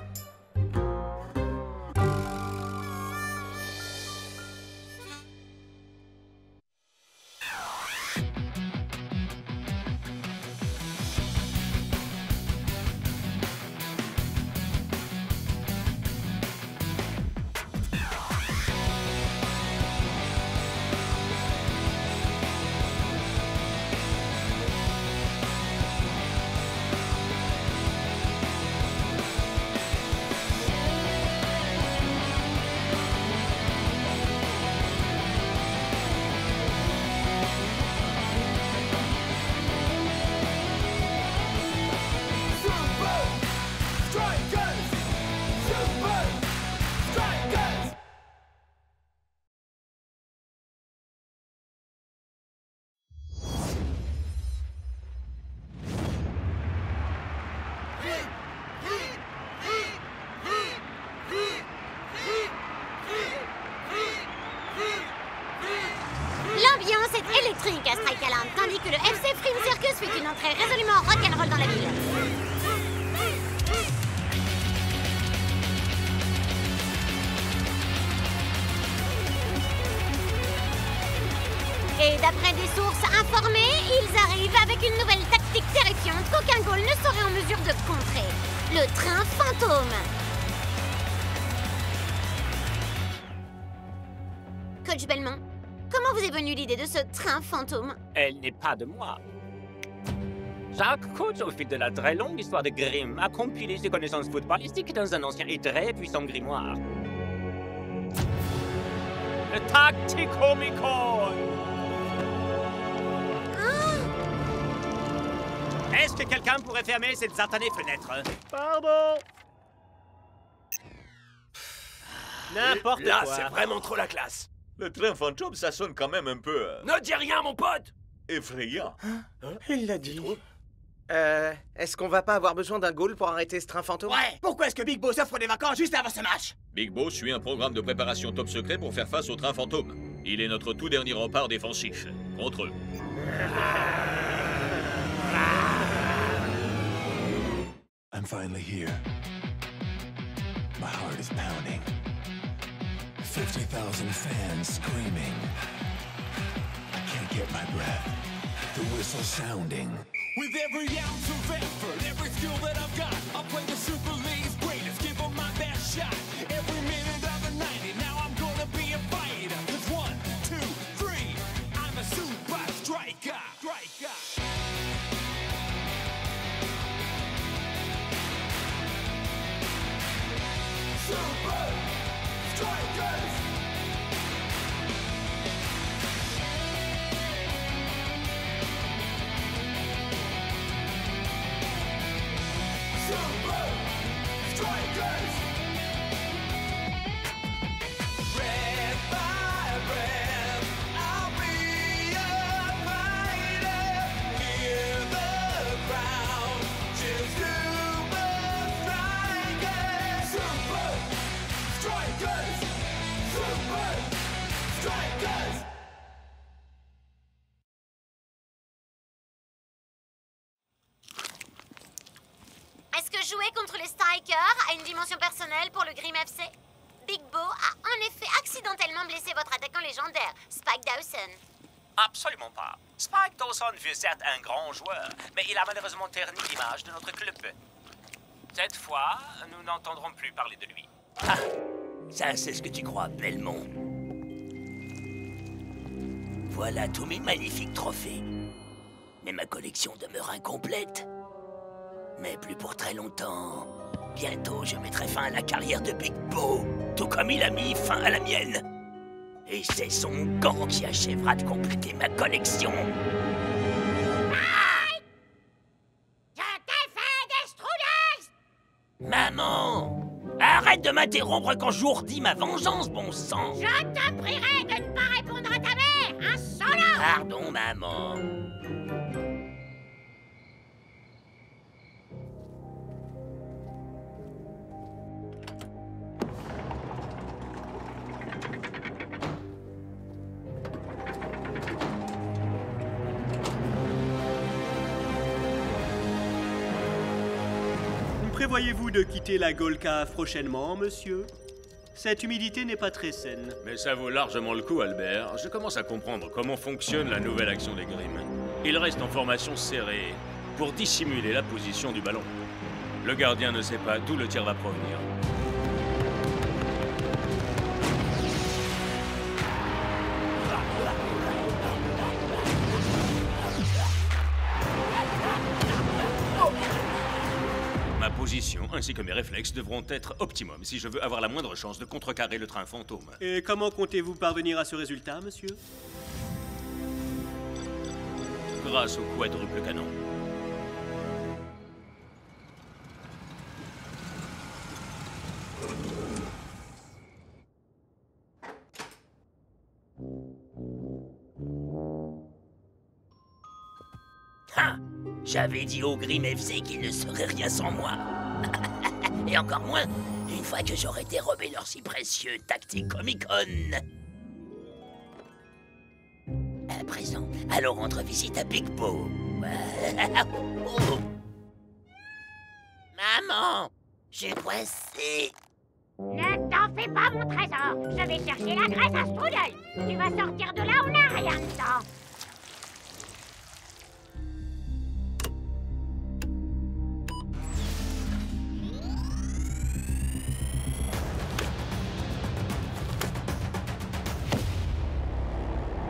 L'ambiance est électrique à Strikeland, tandis que le FC Free Circus fait une entrée résolument rock'n'roll dans la ville. Et d'après des sources informées, ils arrivent avec une nouvelle tactique terrifiante qu'aucun goal ne serait en mesure de contrer. Le train fantôme. Coach Belmont, comment vous est venue l'idée de ce train fantôme? Elle n'est pas de moi. Jacques Coach, au fil de la très longue histoire de Grimm, a compilé ses connaissances footballistiques dans un ancien et très puissant grimoire. Le Tacticomicon. Est-ce que quelqu'un pourrait fermer cette satanée fenêtre? Pardon. N'importe Là, quoi. c'est vraiment trop la classe. Le train fantôme, ça sonne quand même un peu... Ne dis rien, mon pote! effrayant. Il l'a dit. Est-ce qu'on va pas avoir besoin d'un goal pour arrêter ce train fantôme? Ouais, pourquoi est-ce que Big Boss offre des vacances juste avant ce match? Big Bo suit un programme de préparation top secret pour faire face au train fantôme. Il est notre tout dernier rempart défensif. Contre eux. I'm finally here. My heart is pounding. 50,000 fans screaming. I can't get my breath. The whistle sounding. With every ounce of effort, every skill that I've got, I'll play the Super League's greatest, give them my best shot. Every minute of the 90, now I'm gonna be a fighter. 'Cause 1, 2, 3, I'm a super striker. Super Strikers! Super Strikers! Breath by breath, I'll be a fighter. Hear the crowd cheer Super Strikers! Super Strikers! Super Strikers! Est-ce que jouer contre les Strikers a une dimension personnelle pour le Grim FC? Big Bo a en effet accidentellement blessé votre attaquant légendaire, Spike Dawson. Absolument pas. Spike Dawson fut certes un grand joueur, mais il a malheureusement terni l'image de notre club. Cette fois, nous n'entendrons plus parler de lui. Ah, ça, c'est ce que tu crois, Belmont. Voilà tous mes magnifiques trophées. Mais ma collection demeure incomplète. Mais plus pour très longtemps. Bientôt, je mettrai fin à la carrière de Big Bo, tout comme il a mis fin à la mienne. Et c'est son gant qui achèvera de compléter ma collection. Je t'ai fait des strudels! Maman! Arrête de m'interrompre quand j'ourdis ma vengeance, bon sang! Je te prierai de ne pas répondre à ta mère, insolent! Pardon, maman. Prévoyez-vous de quitter la Gold Cave prochainement, monsieur? Cette humidité n'est pas très saine. Mais ça vaut largement le coup, Albert. Je commence à comprendre comment fonctionne la nouvelle action des Grimm. Ils restent en formation serrée pour dissimuler la position du ballon. Le gardien ne sait pas d'où le tir va provenir. Ma position ainsi que mes réflexes devront être optimum si je veux avoir la moindre chance de contrecarrer le train fantôme. Et comment comptez-vous parvenir à ce résultat, monsieur? Grâce au quadruple canon. Ah, j'avais dit au Grim FC qu'il ne serait rien sans moi. Et encore moins une fois que j'aurais dérobé leur si précieux tactique Comic-Con. À présent, allons rendre visite à Big Bo. Oh. Maman, j'ai coincé. Ne t'en fais pas, mon trésor. Je vais chercher la graisse à strudel. Tu vas sortir de là, on n'a rien dedans.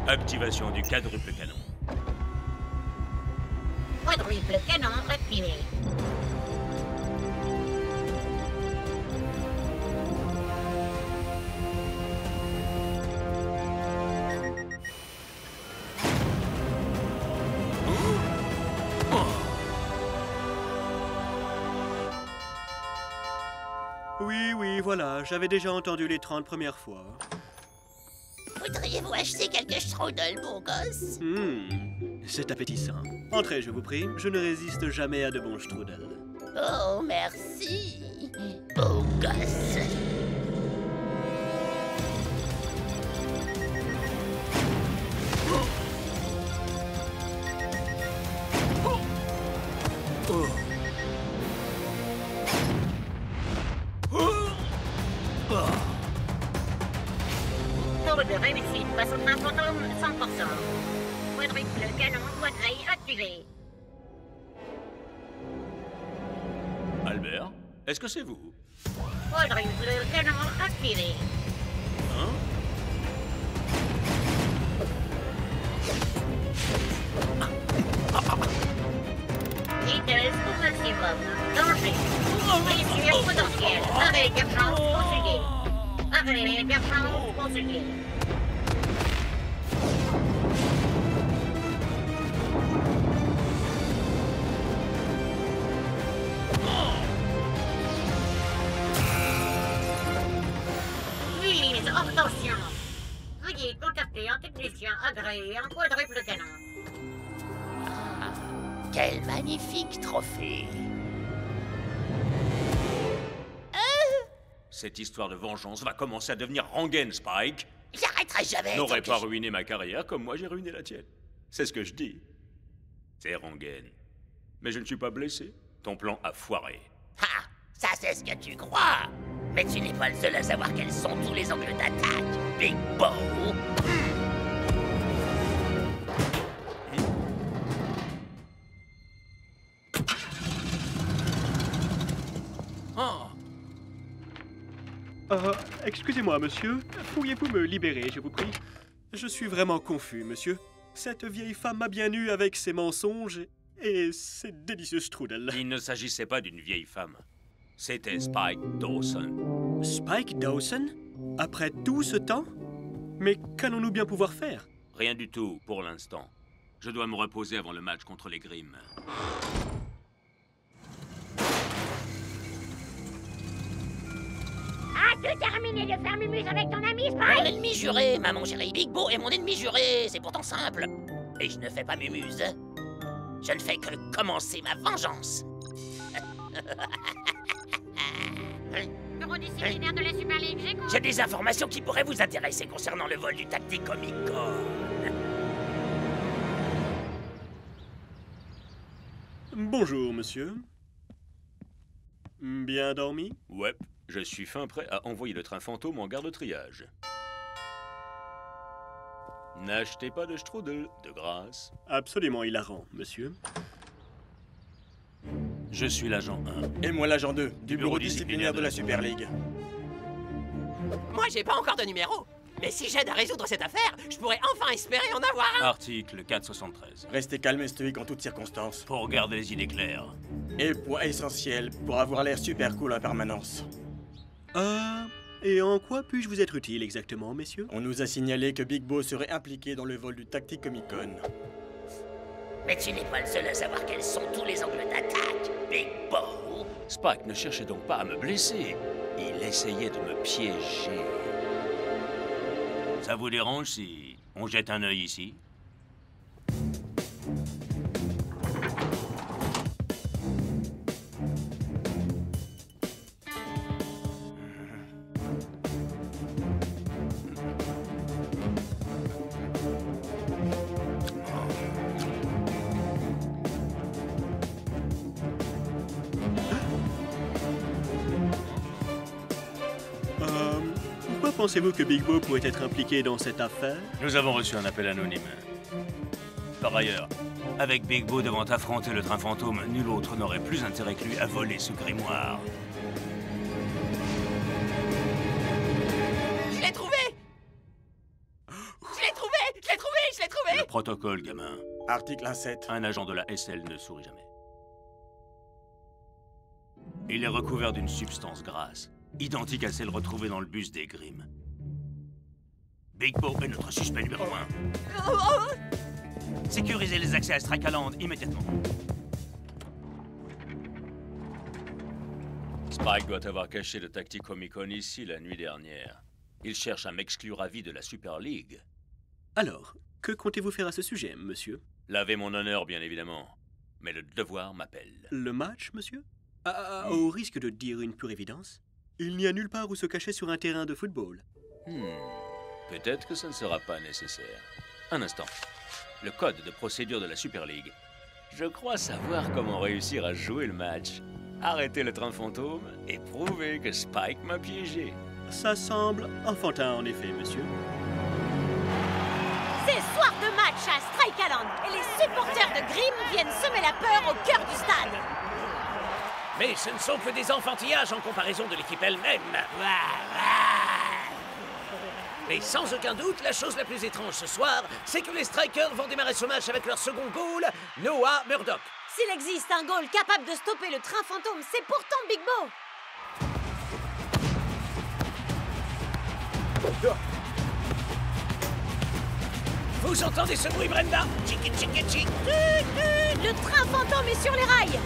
Activation du quadruple canon. Quadruple canon activé. voilà, j'avais déjà entendu les 30 premières fois. Voudriez-vous acheter quelques strudel, beau gosse? C'est appétissant. Entrez, je vous prie. Je ne résiste jamais à de bons strudel. Oh, merci, beau gosse. Tour de réussite face au train fantôme 100%. Quadruple canon quadrille activé. Albert, est-ce que c'est vous? Quadruple canon activé. Hein? Vitesse au maximum. Danger. Blessure potentielle. Arrêt d'urgence consulté. Arrêt d'urgence consulté. Mise hors tension. Veuillez contacter un technicien agréé en quadruple canon. Quel magnifique trophée. Cette histoire de vengeance va commencer à devenir rengaine, Spike. J'arrêterai jamais. N'aurais pas ruiné ma carrière comme moi j'ai ruiné la tienne. C'est ce que je dis. C'est rengaine. Mais je ne suis pas blessé. Ton plan a foiré. Ah, ça c'est ce que tu crois. Mais tu n'es pas le seul à savoir quels sont tous les angles d'attaque, Big Bo. Excusez-moi, monsieur. Pourriez-vous me libérer, je vous prie? Je suis vraiment confus, monsieur. Cette vieille femme m'a bien eu avec ses mensonges et ses délicieux strudel. Il ne s'agissait pas d'une vieille femme. C'était Spike Dawson. Spike Dawson? Après tout ce temps? Mais qu'allons-nous bien pouvoir faire? Rien du tout, pour l'instant. Je dois me reposer avant le match contre les Grimm. As-tu terminé de faire mumuse avec ton ami, Spike? Mon ennemi juré, maman chérie. Big Bo est mon ennemi juré. C'est pourtant simple. Et je ne fais pas mumuse. Je ne fais que commencer ma vengeance. Bureau disciplinaire de la Super League, j'écoute. J'ai des informations qui pourraient vous intéresser concernant le vol du Tacticomicon. Bonjour, monsieur. Bien dormi? Ouais, je suis fin prêt à envoyer le train fantôme en gare de triage. N'achetez pas de strudel, de grâce. Absolument hilarant, monsieur. Je suis l'agent 1. Et moi l'agent 2, du bureau disciplinaire de la Super League. Moi, j'ai pas encore de numéro. Mais si j'aide à résoudre cette affaire, je pourrais enfin espérer en avoir un. Article 473. Restez calme et stoïque en toutes circonstances. Pour garder les idées claires. Et point essentiel pour avoir l'air super cool en permanence. Et en quoi puis-je vous être utile exactement, messieurs? On nous a signalé que Big Bo serait impliqué dans le vol du Tacticomicon. Mais tu n'es pas le seul à savoir quels sont tous les angles d'attaque, Big Bo. Spike ne cherchait donc pas à me blesser. Il essayait de me piéger. Ça vous dérange si on jette un œil ici? Pourquoi pensez-vous que Big Bo pourrait être impliqué dans cette affaire? Nous avons reçu un appel anonyme. Par ailleurs, avec Big Bo devant affronter le train fantôme, nul autre n'aurait plus intérêt que lui à voler ce grimoire. Je l'ai trouvé! Je l'ai trouvé! Je l'ai trouvé! Je l'ai trouvé! Le protocole, gamin. Article 1.7. Un agent de la SL ne sourit jamais. Il est recouvert d'une substance grasse, identique à celle retrouvée dans le bus des Grimm. Big Bo est notre suspect numéro 1. Sécurisez les accès à Strikaland immédiatement. Spike doit avoir caché le Tacticomicon ici la nuit dernière. Il cherche à m'exclure à vie de la Super League. Alors, que comptez-vous faire à ce sujet, monsieur? Laver mon honneur, bien évidemment. Mais le devoir m'appelle. Le match, monsieur? Au risque de dire une pure évidence, il n'y a nulle part où se cacher sur un terrain de football. Peut-être que ça ne sera pas nécessaire. Un instant. Le code de procédure de la Super League. Je crois savoir comment réussir à jouer le match. Arrêter le train fantôme et prouver que Spike m'a piégé. Ça semble enfantin, en effet, monsieur. C'est soir de match à Strike Island et les supporters de Grimm viennent semer la peur au cœur du stade. Mais ce ne sont que des enfantillages en comparaison de l'équipe elle-même. Mais sans aucun doute, la chose la plus étrange ce soir, c'est que les Strikers vont démarrer ce match avec leur second goal, Noah Murdoch. S'il existe un goal capable de stopper le train fantôme, c'est pourtant Big Bo. Vous entendez ce bruit, Brenda? Tchiki tchiki tchik. Le train fantôme est sur les rails.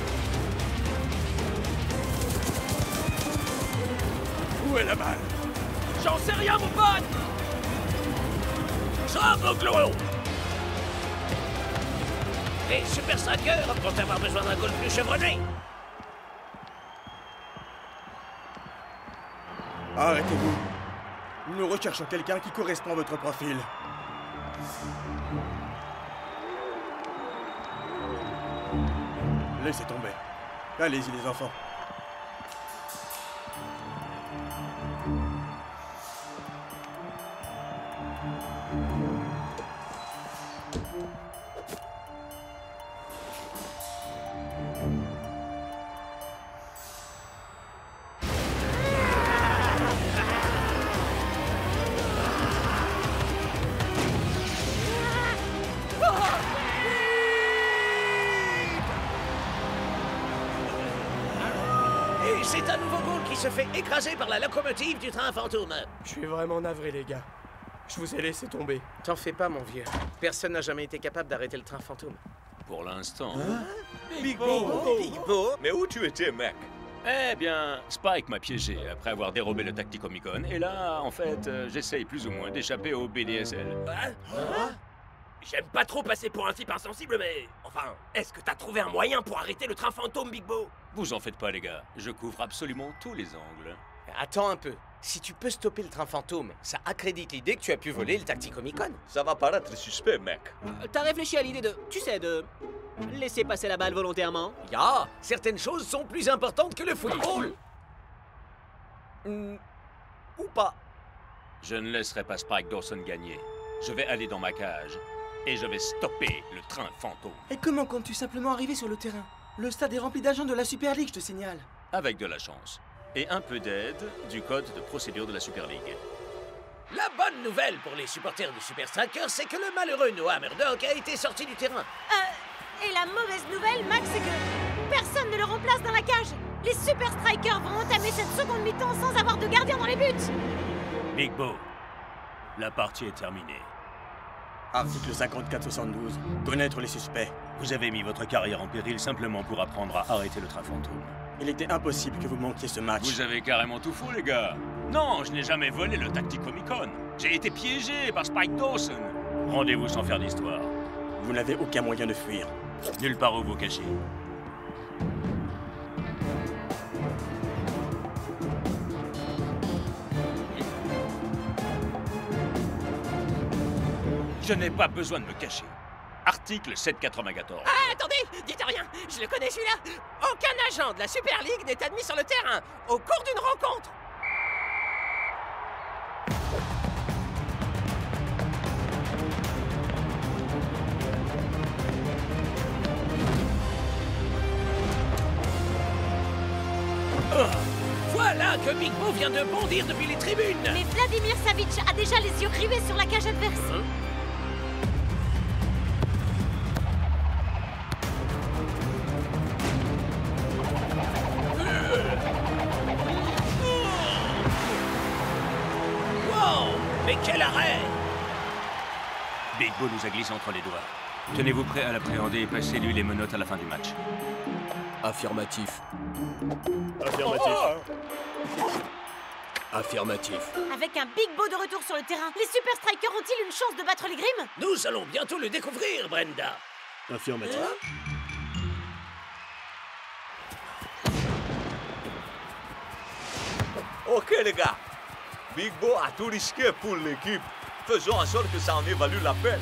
Où est la balle? J'en sais rien, mon pote. Sauve au glow. Les Super Strikers vont avoir besoin d'un goal plus chevronné. Arrêtez-vous. Nous recherchons quelqu'un qui correspond à votre profil. Laissez tomber. Allez-y, les enfants. Et c'est un nouveau goal qui se fait écraser par la locomotive du train fantôme. Je suis vraiment navré, les gars. Je vous ai laissé tomber. T'en fais pas, mon vieux. Personne n'a jamais été capable d'arrêter le train fantôme. Pour l'instant. Big Bo! Big Bo? Mais où tu étais, mec? Eh bien, Spike m'a piégé après avoir dérobé le Tacticomicon. Et là, en fait, j'essaye plus ou moins d'échapper au BDSL. J'aime pas trop passer pour un type insensible, mais... Enfin, est-ce que t'as trouvé un moyen pour arrêter le train fantôme, Big Bo? Vous en faites pas, les gars. Je couvre absolument tous les angles. Attends un peu. Si tu peux stopper le train fantôme, ça accrédite l'idée que tu as pu voler le Tacticomicon. Ça va paraître suspect, mec. T'as réfléchi à l'idée de... Tu sais, de... laisser passer la balle volontairement? Certaines choses sont plus importantes que le football. Ou pas. Je ne laisserai pas Spike Dawson gagner. Je vais aller dans ma cage et je vais stopper le train fantôme. Et comment comptes-tu simplement arriver sur le terrain? Le stade est rempli d'agents de la Super League, je te signale. Avec de la chance. Et un peu d'aide du code de procédure de la Super League. La bonne nouvelle pour les supporters du Super Strikers, c'est que le malheureux Noah Murdoch a été sorti du terrain. Et la mauvaise nouvelle, Max, c'est que personne ne le remplace dans la cage. Les Super Strikers vont entamer cette seconde mi-temps sans avoir de gardien dans les buts. Big Bo, la partie est terminée. Article 54-72. Connaître les suspects. Vous avez mis votre carrière en péril simplement pour apprendre à arrêter le train fantôme. Il était impossible que vous manquiez ce match. Vous avez carrément tout faux, les gars. Non, je n'ai jamais volé le Tacticomicon. J'ai été piégé par Spike Dawson. Rendez-vous sans faire d'histoire. Vous n'avez aucun moyen de fuir. Nulle part où vous cachez. Je n'ai pas besoin de me cacher. Article 794. Ah, attendez, dites rien, je le connais celui-là. Aucun agent de la Super League n'est admis sur le terrain au cours d'une rencontre. Voilà que Big Bo vient de bondir depuis les tribunes. Mais Vladimir Savic a déjà les yeux rivés sur la cage adverse. Wow, mais quel arrêt! Big Bo nous a glissé entre les doigts. Tenez-vous prêt à l'appréhender et passez-lui les menottes à la fin du match. Affirmatif. Affirmatif. Affirmatif. Avec un Big Bo de retour sur le terrain, les Super Strikers ont-ils une chance de battre les Grimm? Nous allons bientôt le découvrir, Brenda. Affirmatif. Ok les gars, Big Bo a tout risqué pour l'équipe. Faisons en sorte que ça en ait valu la peine.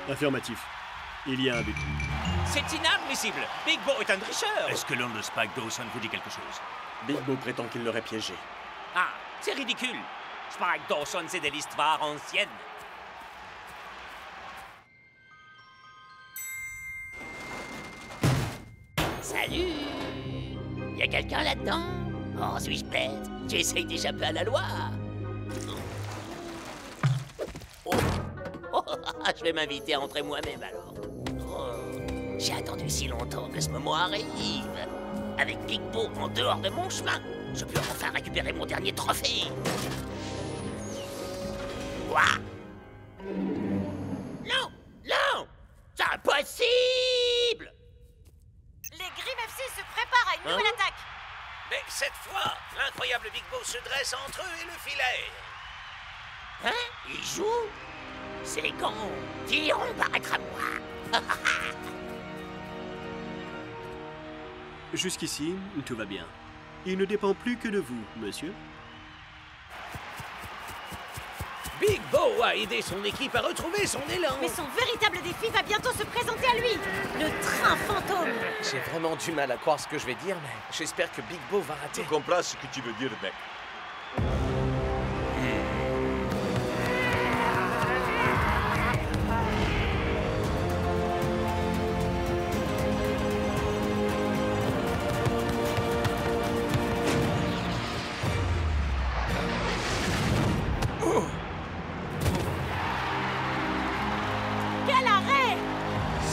Affirmatif. Il y a un but. C'est inadmissible. Big Bo est un tricheur. Est-ce que l'homme de Spike Dawson vous dit quelque chose? Big Bo prétend qu'il l'aurait piégé. Ah, c'est ridicule. Spike Dawson, c'est de l'histoire ancienne. Salut! Y a quelqu'un là-dedans? Oh, suis-je bête? Tu essayes d'échapper à la loi? Oh. Oh, je vais m'inviter à entrer moi-même alors. Oh. J'ai attendu si longtemps que ce moment arrive. Avec Big Bo en dehors de mon chemin, je peux enfin récupérer mon dernier trophée. Quoi? Non! Non! C'est impossible! Les Grimm FC se préparent à une nouvelle attaque. Mais cette fois, l'incroyable Big Bo se dresse entre eux et le filet. Hein? Ils jouent? Ces cons finiront par être à moi. Jusqu'ici, tout va bien. Il ne dépend plus que de vous, monsieur. Big Bo a aidé son équipe à retrouver son élan. Mais son véritable défi va bientôt se présenter à lui. Le train fantôme. J'ai vraiment du mal à croire ce que je vais dire, mais j'espère que Big Bo va rater. Je comprends ce que tu veux dire, mec.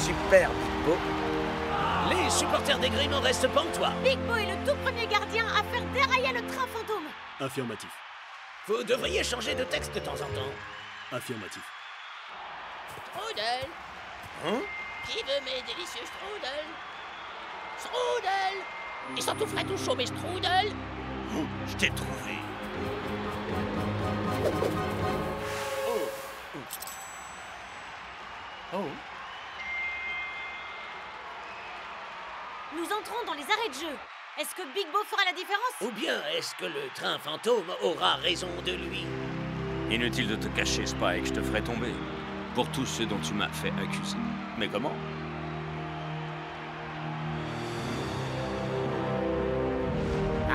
Super, Big Bo. Les supporters des Grimm en restent pantois. Big Bo est le tout premier gardien à faire dérailler le train fantôme. Affirmatif. Vous devriez changer de texte de temps en temps. Affirmatif. Strudel. Hein? Qui veut mes délicieux strudel? Strudel. Ils sont tout frais, tout chauds, mes strudel. Je t'ai trouvé. Oh. Nous entrons dans les arrêts de jeu. Est-ce que Big Bo fera la différence? Ou bien est-ce que le train fantôme aura raison de lui? Inutile de te cacher, Spike, je te ferai tomber. Pour tout ce dont tu m'as fait accuser. Mais comment? Ah,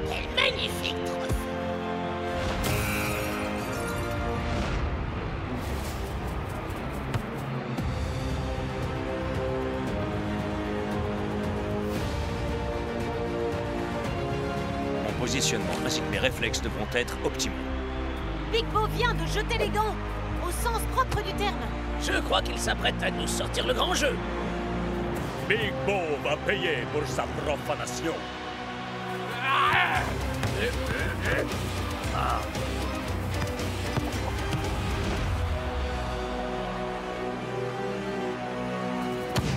quel magnifique trophée! Mon positionnement ainsi que mes réflexes devront être optimaux. Big Bo vient de jeter les gants, au sens propre du terme. Je crois qu'il s'apprête à nous sortir le grand jeu. Big Bo va payer pour sa profanation.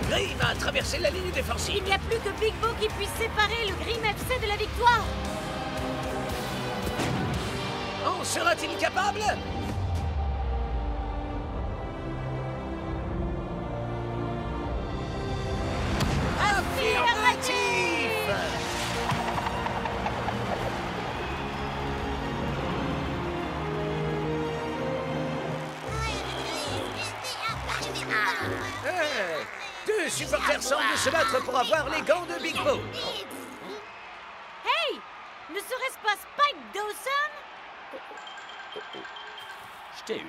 Grimm a traversé la ligne défensive. Il n'y a plus que Big Bo qui puisse séparer le Grimm FC de la victoire. En sera-t-il capable? Affirmatif! Hey, deux supporters semblent se battre pour avoir les gants de Big Bo. Hey! Ne serait-ce pas Spike Dawson? Je t'ai eu.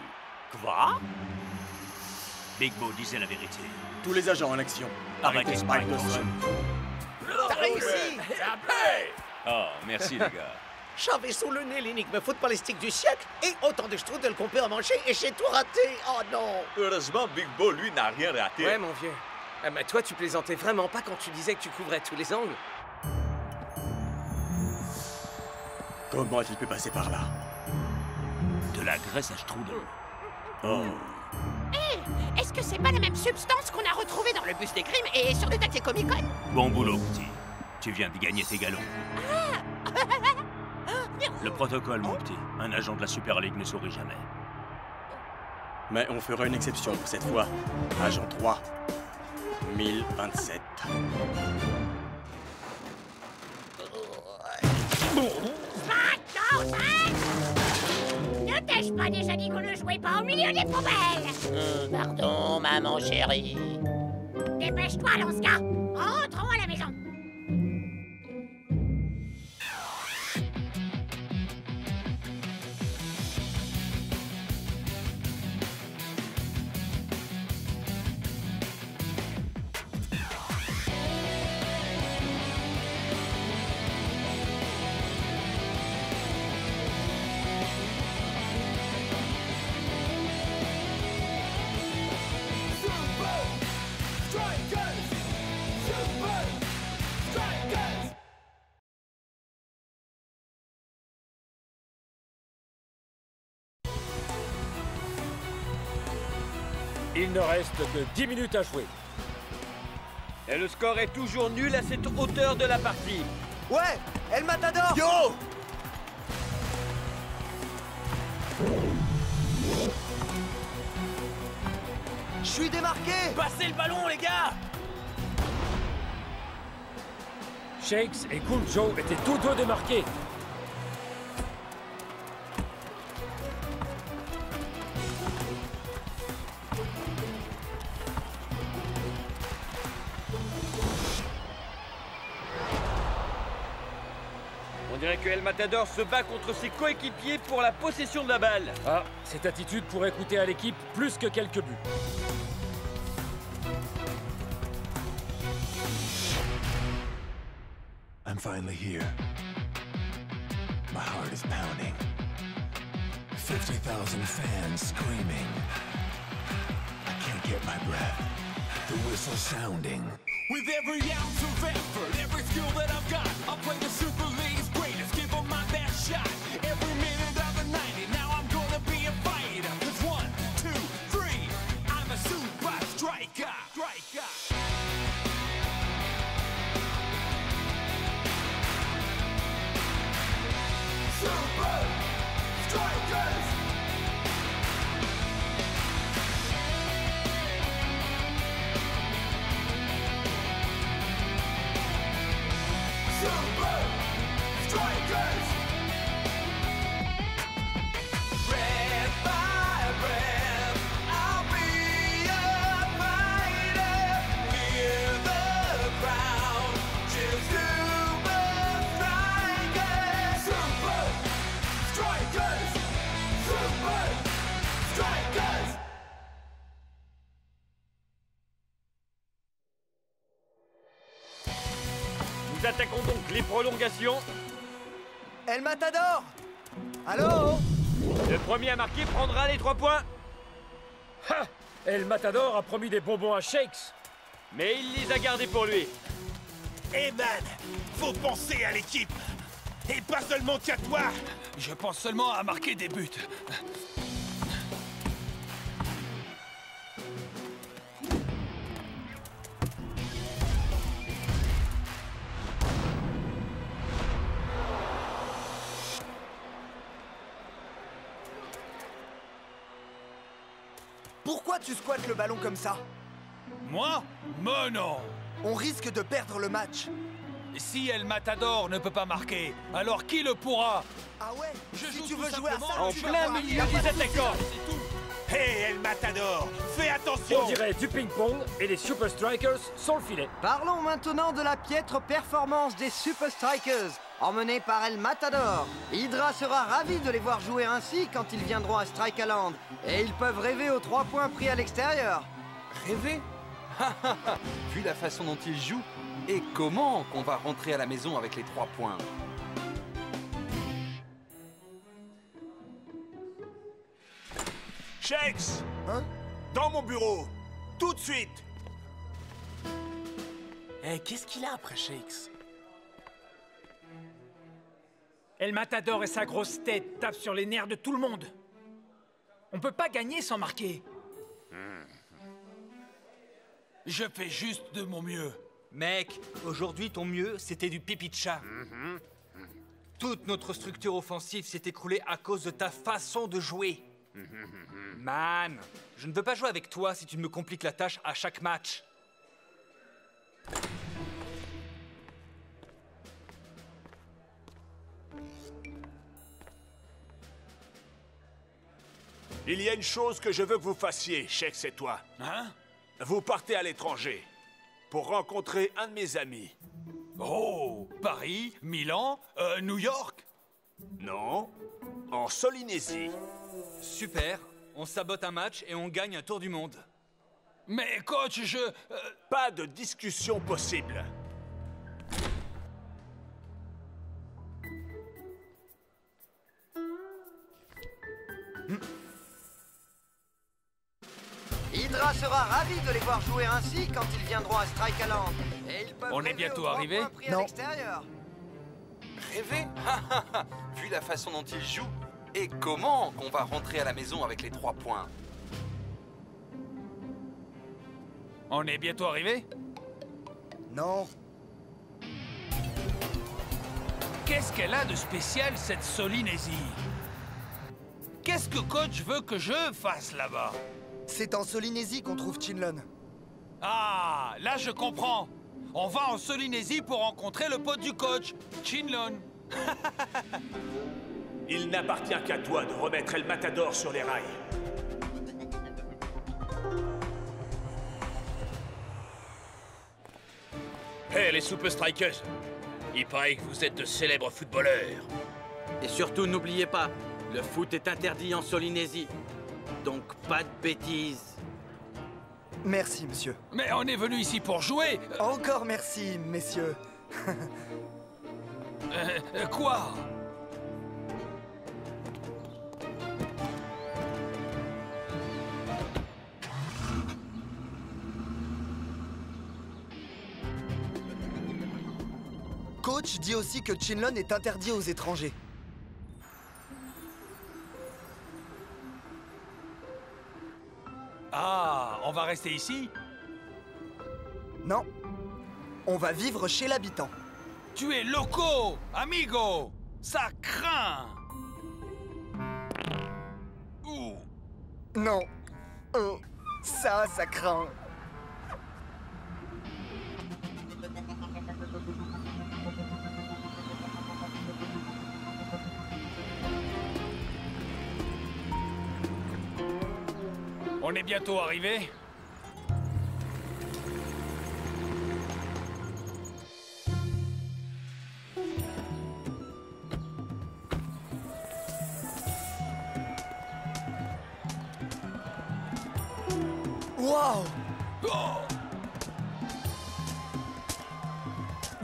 Quoi? Big Bo disait la vérité. Tous les agents en action. Arrêtez Spike Dawson. T'as réussi! Oh, merci les gars. J'avais sous le nez l'énigme footballistique du siècle et autant de strudel qu'on peut en manger et j'ai tout raté. Oh non! Heureusement, Big Bo, lui, n'a rien raté. Ouais, mon vieux. Ah bah toi, tu plaisantais vraiment pas quand tu disais que tu couvrais tous les angles. Comment a-t-il pu passer par là? De la graisse à strudel. Oh. Hé, est-ce que c'est pas la même substance qu'on a retrouvée dans le bus des Grimm et sur le taxi Comic-Con? Bon boulot, petit. Tu viens de gagner tes galons. Le protocole, mon petit. Un agent de la Super League ne sourit jamais. Mais on fera une exception cette fois. Agent 3. 1027. Ne t'ai-je pas déjà dit qu'on ne jouait pas au milieu des poubelles? Pardon, maman chérie. Dépêche-toi, Lanska. Rentrons à la maison. Il ne reste que 10 minutes à jouer. Et le score est toujours nul à cette hauteur de la partie. Ouais, El Matador! Yo! Je suis démarqué! Passez le ballon, les gars! Shakes et Cool Joe étaient tous deux démarqués. On dirait que El Matador se bat contre ses coéquipiers pour la possession de la balle. Ah, cette attitude pourrait coûter à l'équipe plus que quelques buts. I'm finally here. My heart is pounding. 50,000 fans screaming. I can't get my breath. The whistle sounding. With every ounce of effort, every skill that I've got, I'll play the Super League's greatest, give them my best shot. Every minute of the 90, now I'm gonna be a fighter. 'Cause 1, 2, 3, I'm a super striker. Super Strikers! Super Strikers! Red by red, I'll be a fighter. Hear the crowd cheer Super Strikers! Super Strikers! Super Strikers! Nous attaquons donc les prolongations. El Matador! Allô? Le premier à marquer prendra les 3 points. Ha! El Matador a promis des bonbons à Shakes. Mais il les a gardés pour lui. Eh man, faut penser à l'équipe. Et pas seulement qu'à toi. Je pense seulement à marquer des buts. Pourquoi tu squattes le ballon comme ça? Moi? Mais non! On risque de perdre le match. Si El Matador ne peut pas marquer, alors qui le pourra? Ah ouais? Si tu veux tout jouer à ça, En tu vas plein voir. milieu des attaquants. Hé, El Matador, fais attention. On dirait du ping-pong et les Super Strikers sont le filet. Parlons maintenant de la piètre performance des Super Strikers, emmenés par El Matador. Hydra sera ravi de les voir jouer ainsi quand ils viendront à Strikaland. Et ils peuvent rêver aux 3 points pris à l'extérieur. Rêver? Vu la façon dont ils jouent, et comment qu'on va rentrer à la maison avec les 3 points? Shakes! Hein? Dans mon bureau! Tout de suite! Eh, qu'est-ce qu'il a après Shakes? El Matador et sa grosse tête tapent sur les nerfs de tout le monde. On peut pas gagner sans marquer. Je fais juste de mon mieux. Mec, aujourd'hui, ton mieux, c'était du pipi de chat. Toute notre structure offensive s'est écroulée à cause de ta façon de jouer. Man, je ne veux pas jouer avec toi si tu me compliques la tâche à chaque match. Il y a une chose que je veux que vous fassiez, Shakes et toi. Hein? Vous partez à l'étranger pour rencontrer un de mes amis. Oh, Paris, Milan, New York? Non, en Solynésie. Super, on sabote un match et on gagne un tour du monde. Mais coach, Pas de discussion possible. Hydra sera ravi de les voir jouer ainsi quand ils viendront à Strikeland. Et ils peuvent On est bientôt arrivé? Non. À Rêver? Vu la façon dont il joue, et comment qu'on va rentrer à la maison avec les 3 points? on est bientôt arrivé? Non. Qu'est-ce qu'elle a de spécial, cette Solynésie? Qu'est-ce que coach veut que je fasse là-bas? C'est en Solynésie qu'on trouve Chinlon. Ah, là je comprends. On va en Solynésie pour rencontrer le pote du coach, Chinlon. Il n'appartient qu'à toi de remettre El Matador sur les rails. Hé, les Super Strikers! Il paraît que vous êtes de célèbres footballeurs. Et surtout, n'oubliez pas, le foot est interdit en Solynésie. Donc, pas de bêtises. Merci, monsieur. Mais on est venu ici pour jouer. Encore merci, messieurs. Quoi? Coach dit aussi que Chinlon est interdit aux étrangers. Ah, on va rester ici? Non. On va vivre chez l'habitant. Tu es loco, amigo! Ça craint! Ouh. Non. Oh, ça craint. On est bientôt arrivé. Wow!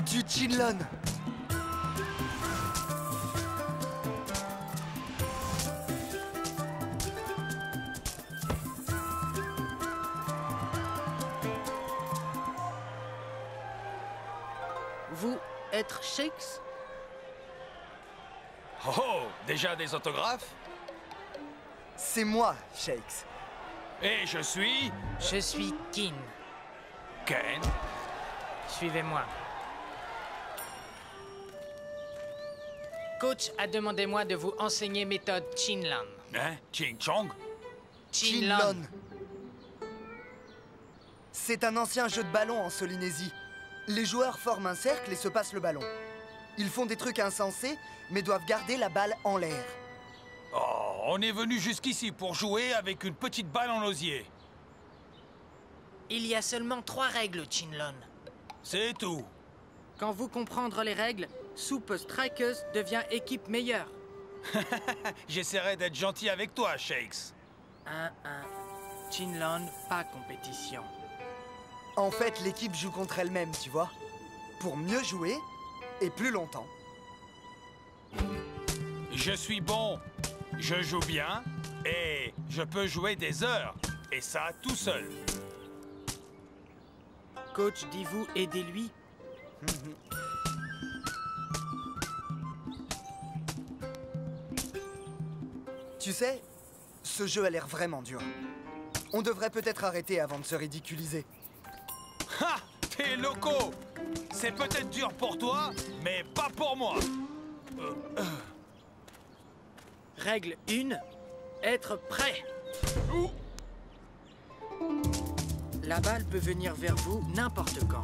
Du Chinlon. Vous être Shakes? Oh, déjà des autographes? C'est moi, Shakes. Et je suis... Je suis Kin. Ken. Suivez-moi. Coach a demandé moi de vous enseigner méthode Chinlon. Hein? Ching Chong? Chinlon. C'est un ancien jeu de ballon en Solynésie. Les joueurs forment un cercle et se passent le ballon. Ils font des trucs insensés, mais doivent garder la balle en l'air. Oh, on est venu jusqu'ici pour jouer avec une petite balle en osier. Il y a seulement 3 règles, Chinlon. C'est tout. Quand vous comprendre les règles, Super Strikers devient équipe meilleure. J'essaierai d'être gentil avec toi, Shakes. 1-1. Chinlon, pas compétition. En fait, l'équipe joue contre elle-même, tu vois. Pour mieux jouer et plus longtemps. Je suis bon, je joue bien et je peux jouer des heures. Et ça tout seul. Coach dit vous, aidez-lui. Tu sais, ce jeu a l'air vraiment dur. On devrait peut-être arrêter avant de se ridiculiser. Ha! T'es loco! C'est peut-être dur pour toi, mais pas pour moi! Règle 1, être prêt. La balle peut venir vers vous n'importe quand.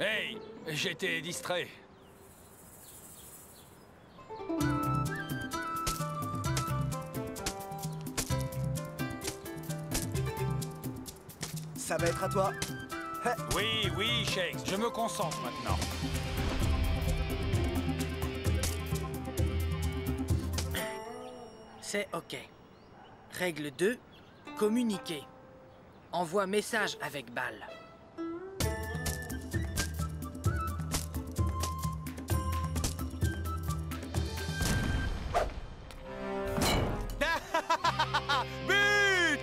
Hey, j'étais distrait. Ça va être à toi. Oui, oui, Shakes, je me concentre maintenant. C'est OK. Règle 2, communiquer. Envoie message avec balle. But!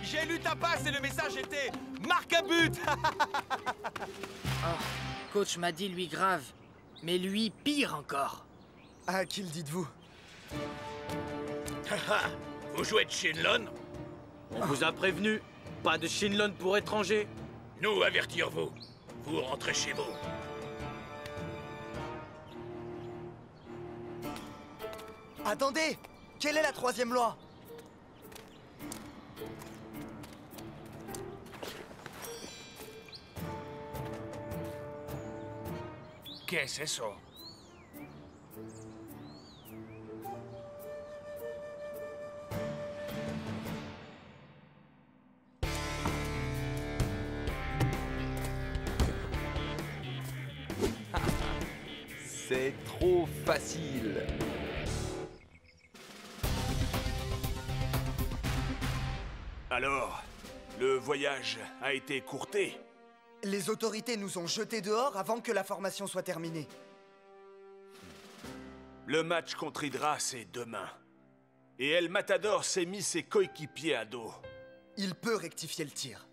J'ai lu ta passe et le message était « Marque un but !» Oh, coach m'a dit lui grave, mais lui pire encore. À qui le dites-vous? Vous jouez de Shinlon? On vous a prévenu, pas de Shinlon pour étrangers. Nous avertir-vous. Vous rentrez chez vous. Attendez! Quelle est la troisième loi? Qu'est-ce que c'est ça? C'est trop facile. Alors, le voyage a été écourté? Les autorités nous ont jetés dehors avant que la formation soit terminée. Le match contre Hydra, c'est demain. Et El Matador s'est mis ses coéquipiers à dos. Il peut rectifier le tir.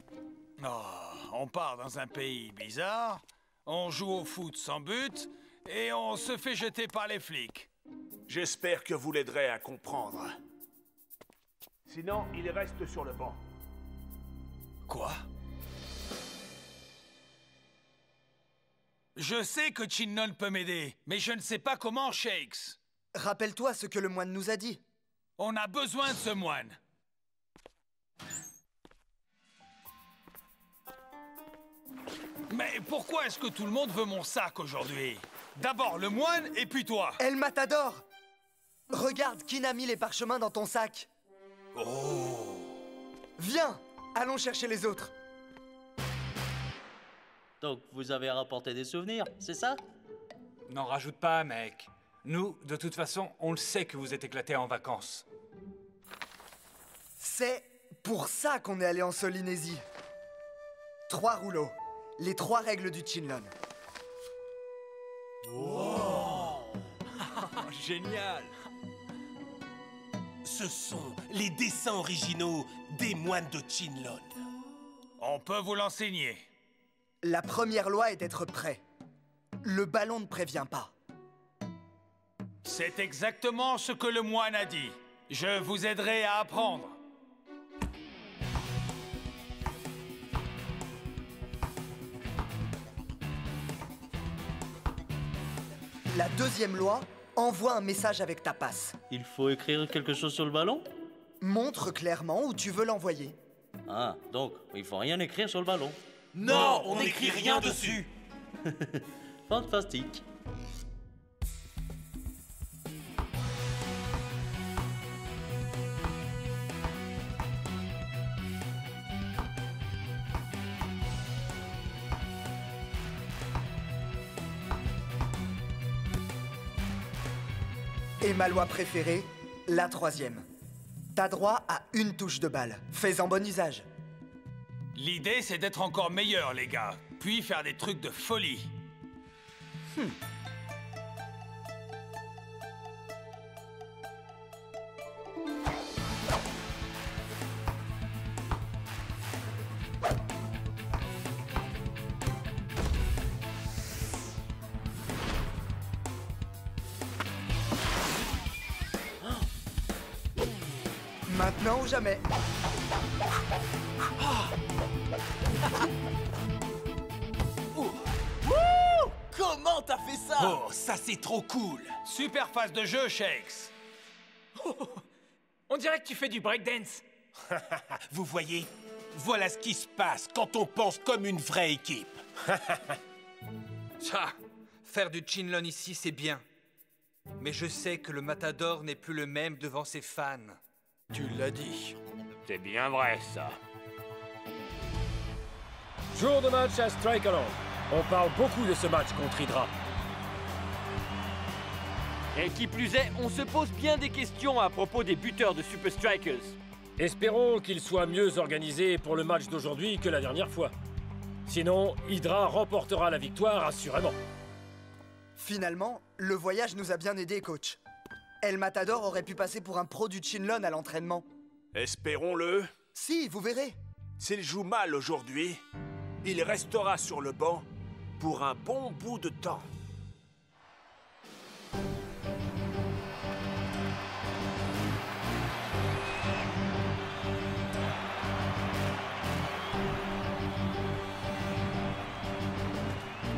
Oh, on part dans un pays bizarre, on joue au foot sans but, et on se fait jeter par les flics. J'espère que vous l'aiderez à comprendre. Sinon, il reste sur le banc. Quoi? Je sais que Shinlon peut m'aider, mais je ne sais pas comment, Shakes. Rappelle-toi ce que le moine nous a dit. On a besoin de ce moine. Mais pourquoi est-ce que tout le monde veut mon sac aujourd'hui? D'abord le moine et puis toi. El Matador! Regarde qui n'a mis les parchemins dans ton sac. Oh! Viens, allons chercher les autres. Donc, vous avez rapporté des souvenirs, c'est ça? N'en rajoute pas, mec. Nous, de toute façon, on le sait que vous êtes éclatés en vacances. C'est pour ça qu'on est allé en Solynésie. 3 rouleaux. Les 3 règles du Shinlon. Wow! Génial! Ce sont les dessins originaux des moines de Shinlon. On peut vous l'enseigner. La première loi est d'être prêt. Le ballon ne prévient pas. C'est exactement ce que le moine a dit. Je vous aiderai à apprendre. La deuxième loi, envoie un message avec ta passe. Il faut écrire quelque chose sur le ballon? Montre clairement où tu veux l'envoyer. Ah, donc, il faut rien écrire sur le ballon. Non, on n'écrit rien dessus. Fantastique. Et ma loi préférée, La troisième. T'as droit à une touche de balle. Fais-en bon usage. L'idée, c'est d'être encore meilleur, les gars. Puis faire des trucs de folie. Maintenant ou jamais. Comment t'as fait ça? Oh, ça c'est trop cool. Super phase de jeu, Shakes. On dirait que tu fais du breakdance. Vous voyez? Voilà ce qui se passe quand on pense comme une vraie équipe. Ça, faire du Chinlon ici, c'est bien. Mais je sais que le Matador n'est plus le même devant ses fans. Tu l'as dit. C'est bien vrai, ça. Jour de match à Strikeland. On parle beaucoup de ce match contre Hydra. Et qui plus est, on se pose bien des questions à propos des buteurs de Super Strikers. Espérons qu'ils soient mieux organisés pour le match d'aujourd'hui que la dernière fois. Sinon, Hydra remportera la victoire assurément. Finalement, le voyage nous a bien aidés, coach. El Matador aurait pu passer pour un pro du Chinlon à l'entraînement. Espérons-le. Si, vous verrez. S'il joue mal aujourd'hui, il restera sur le banc pour un bon bout de temps.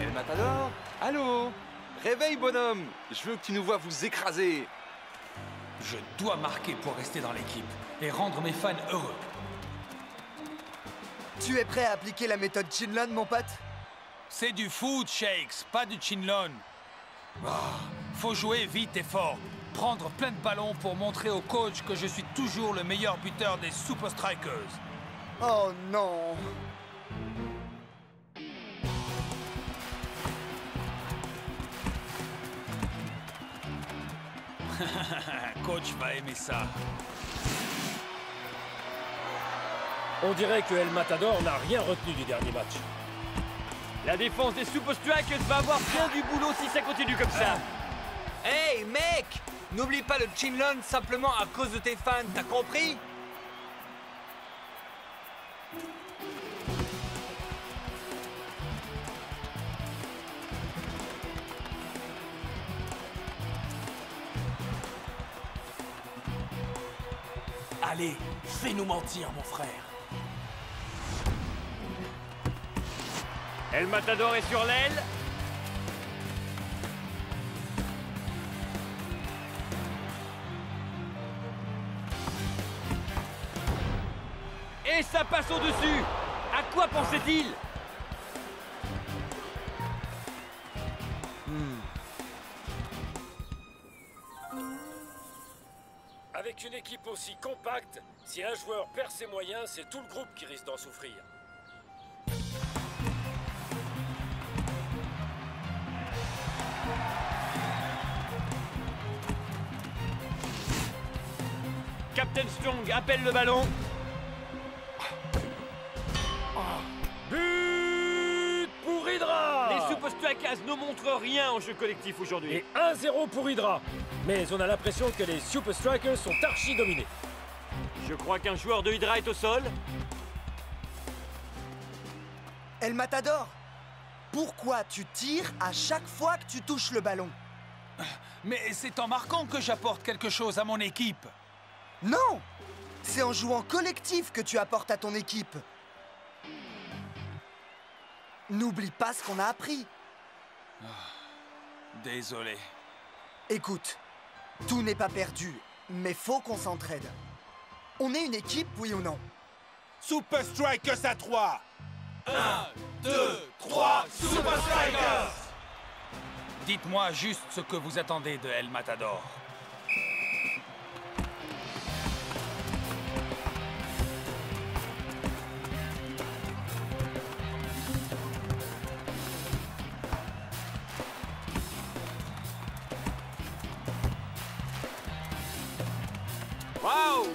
El Matador? Allô? Réveille, bonhomme! Je veux que tu nous vois vous écraser! Je dois marquer pour rester dans l'équipe et rendre mes fans heureux. Tu es prêt à appliquer la méthode Chinlon, mon pote? C'est du foot, Shakes, pas du Chinlon. Faut jouer vite et fort. Prendre plein de ballons pour montrer au coach que je suis toujours le meilleur buteur des Super Strikers. Oh non! Coach va aimer ça. On dirait que El Matador n'a rien retenu du dernier match. La défense des Super Strikers va avoir bien du boulot si ça continue comme ça. Hey, mec! N'oublie pas le Chinlon simplement à cause de tes fans, t'as compris? Allez, fais-nous mentir, mon frère. El Matador est sur l'aile. Et ça passe au-dessus. À quoi pensait-il? Avec une équipe aussi compacte, si un joueur perd ses moyens, c'est tout le groupe qui risque d'en souffrir. Captain Strong appelle le ballon. But pour Hydra! Les Super Strikers ne montrent rien en jeu collectif aujourd'hui. Et 1-0 pour Hydra. Mais on a l'impression que les Super Strikers sont archi dominés. Je crois qu'un joueur de Hydra est au sol. El Matador, pourquoi tu tires à chaque fois que tu touches le ballon? Mais c'est en marquant que j'apporte quelque chose à mon équipe. Non! C'est en jouant collectif que tu apportes à ton équipe. N'oublie pas ce qu'on a appris. Désolé. Écoute, tout n'est pas perdu, mais faut qu'on s'entraide. On est une équipe, oui ou non? Super Strikers à 3! 1, 2, 3, Super Strikers! Dites-moi juste ce que vous attendez de El Matador. Waouh!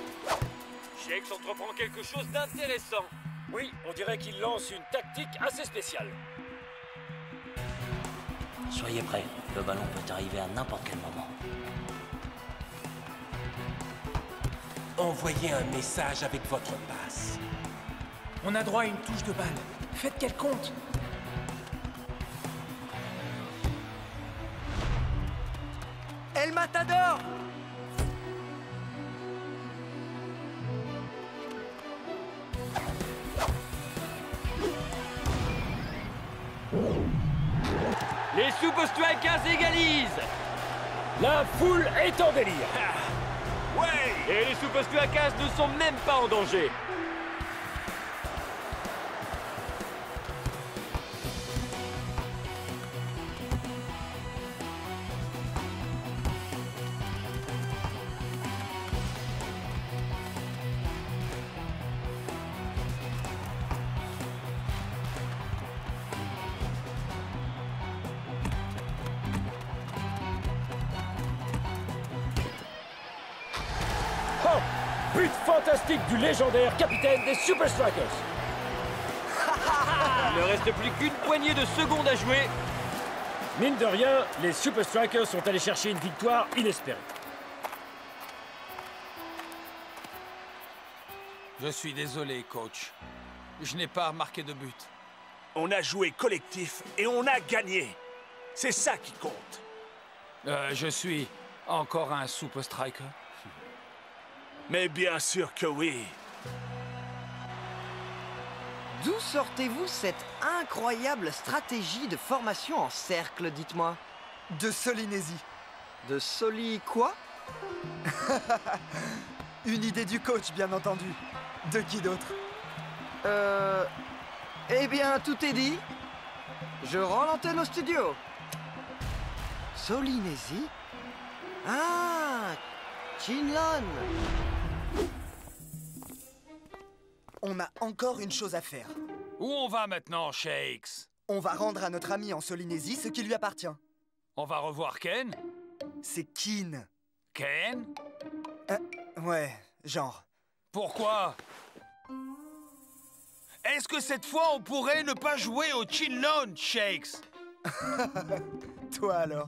Shakes entreprend quelque chose d'intéressant. Oui, on dirait qu'il lance une tactique assez spéciale. Soyez prêts, le ballon peut arriver à n'importe quel moment. Envoyez un message avec votre passe. On a droit à une touche de balle. Faites qu'elle compte. El Matador! Les Super Strikers égalisent. La foule est en délire. Ouais! Et les Super Strikers ne sont même pas en danger. Oh! But fantastique du légendaire capitaine des Super Strikers. Il ne reste plus qu'une poignée de secondes à jouer. Mine de rien, les Super Strikers sont allés chercher une victoire inespérée. Je suis désolé, coach. Je n'ai pas marqué de but. On a joué collectif et on a gagné. C'est ça qui compte. Je suis encore un Super Striker. Mais bien sûr que oui. D'où sortez-vous cette incroyable stratégie de formation en cercle, dites-moi? De Solinésie. De Soli quoi? Une idée du coach, bien entendu. De qui d'autre? Eh bien, tout est dit. Je rends l'antenne au studio. Solinésie? Ah, Chinlon. On a encore une chose à faire. Où on va maintenant, Shakes? On va rendre à notre ami en Solinésie ce qui lui appartient. On va revoir Ken? C'est Keen. Ken? Ouais, genre. Pourquoi? Est-ce que cette fois on pourrait ne pas jouer au Chinlon, Shakes? Toi alors?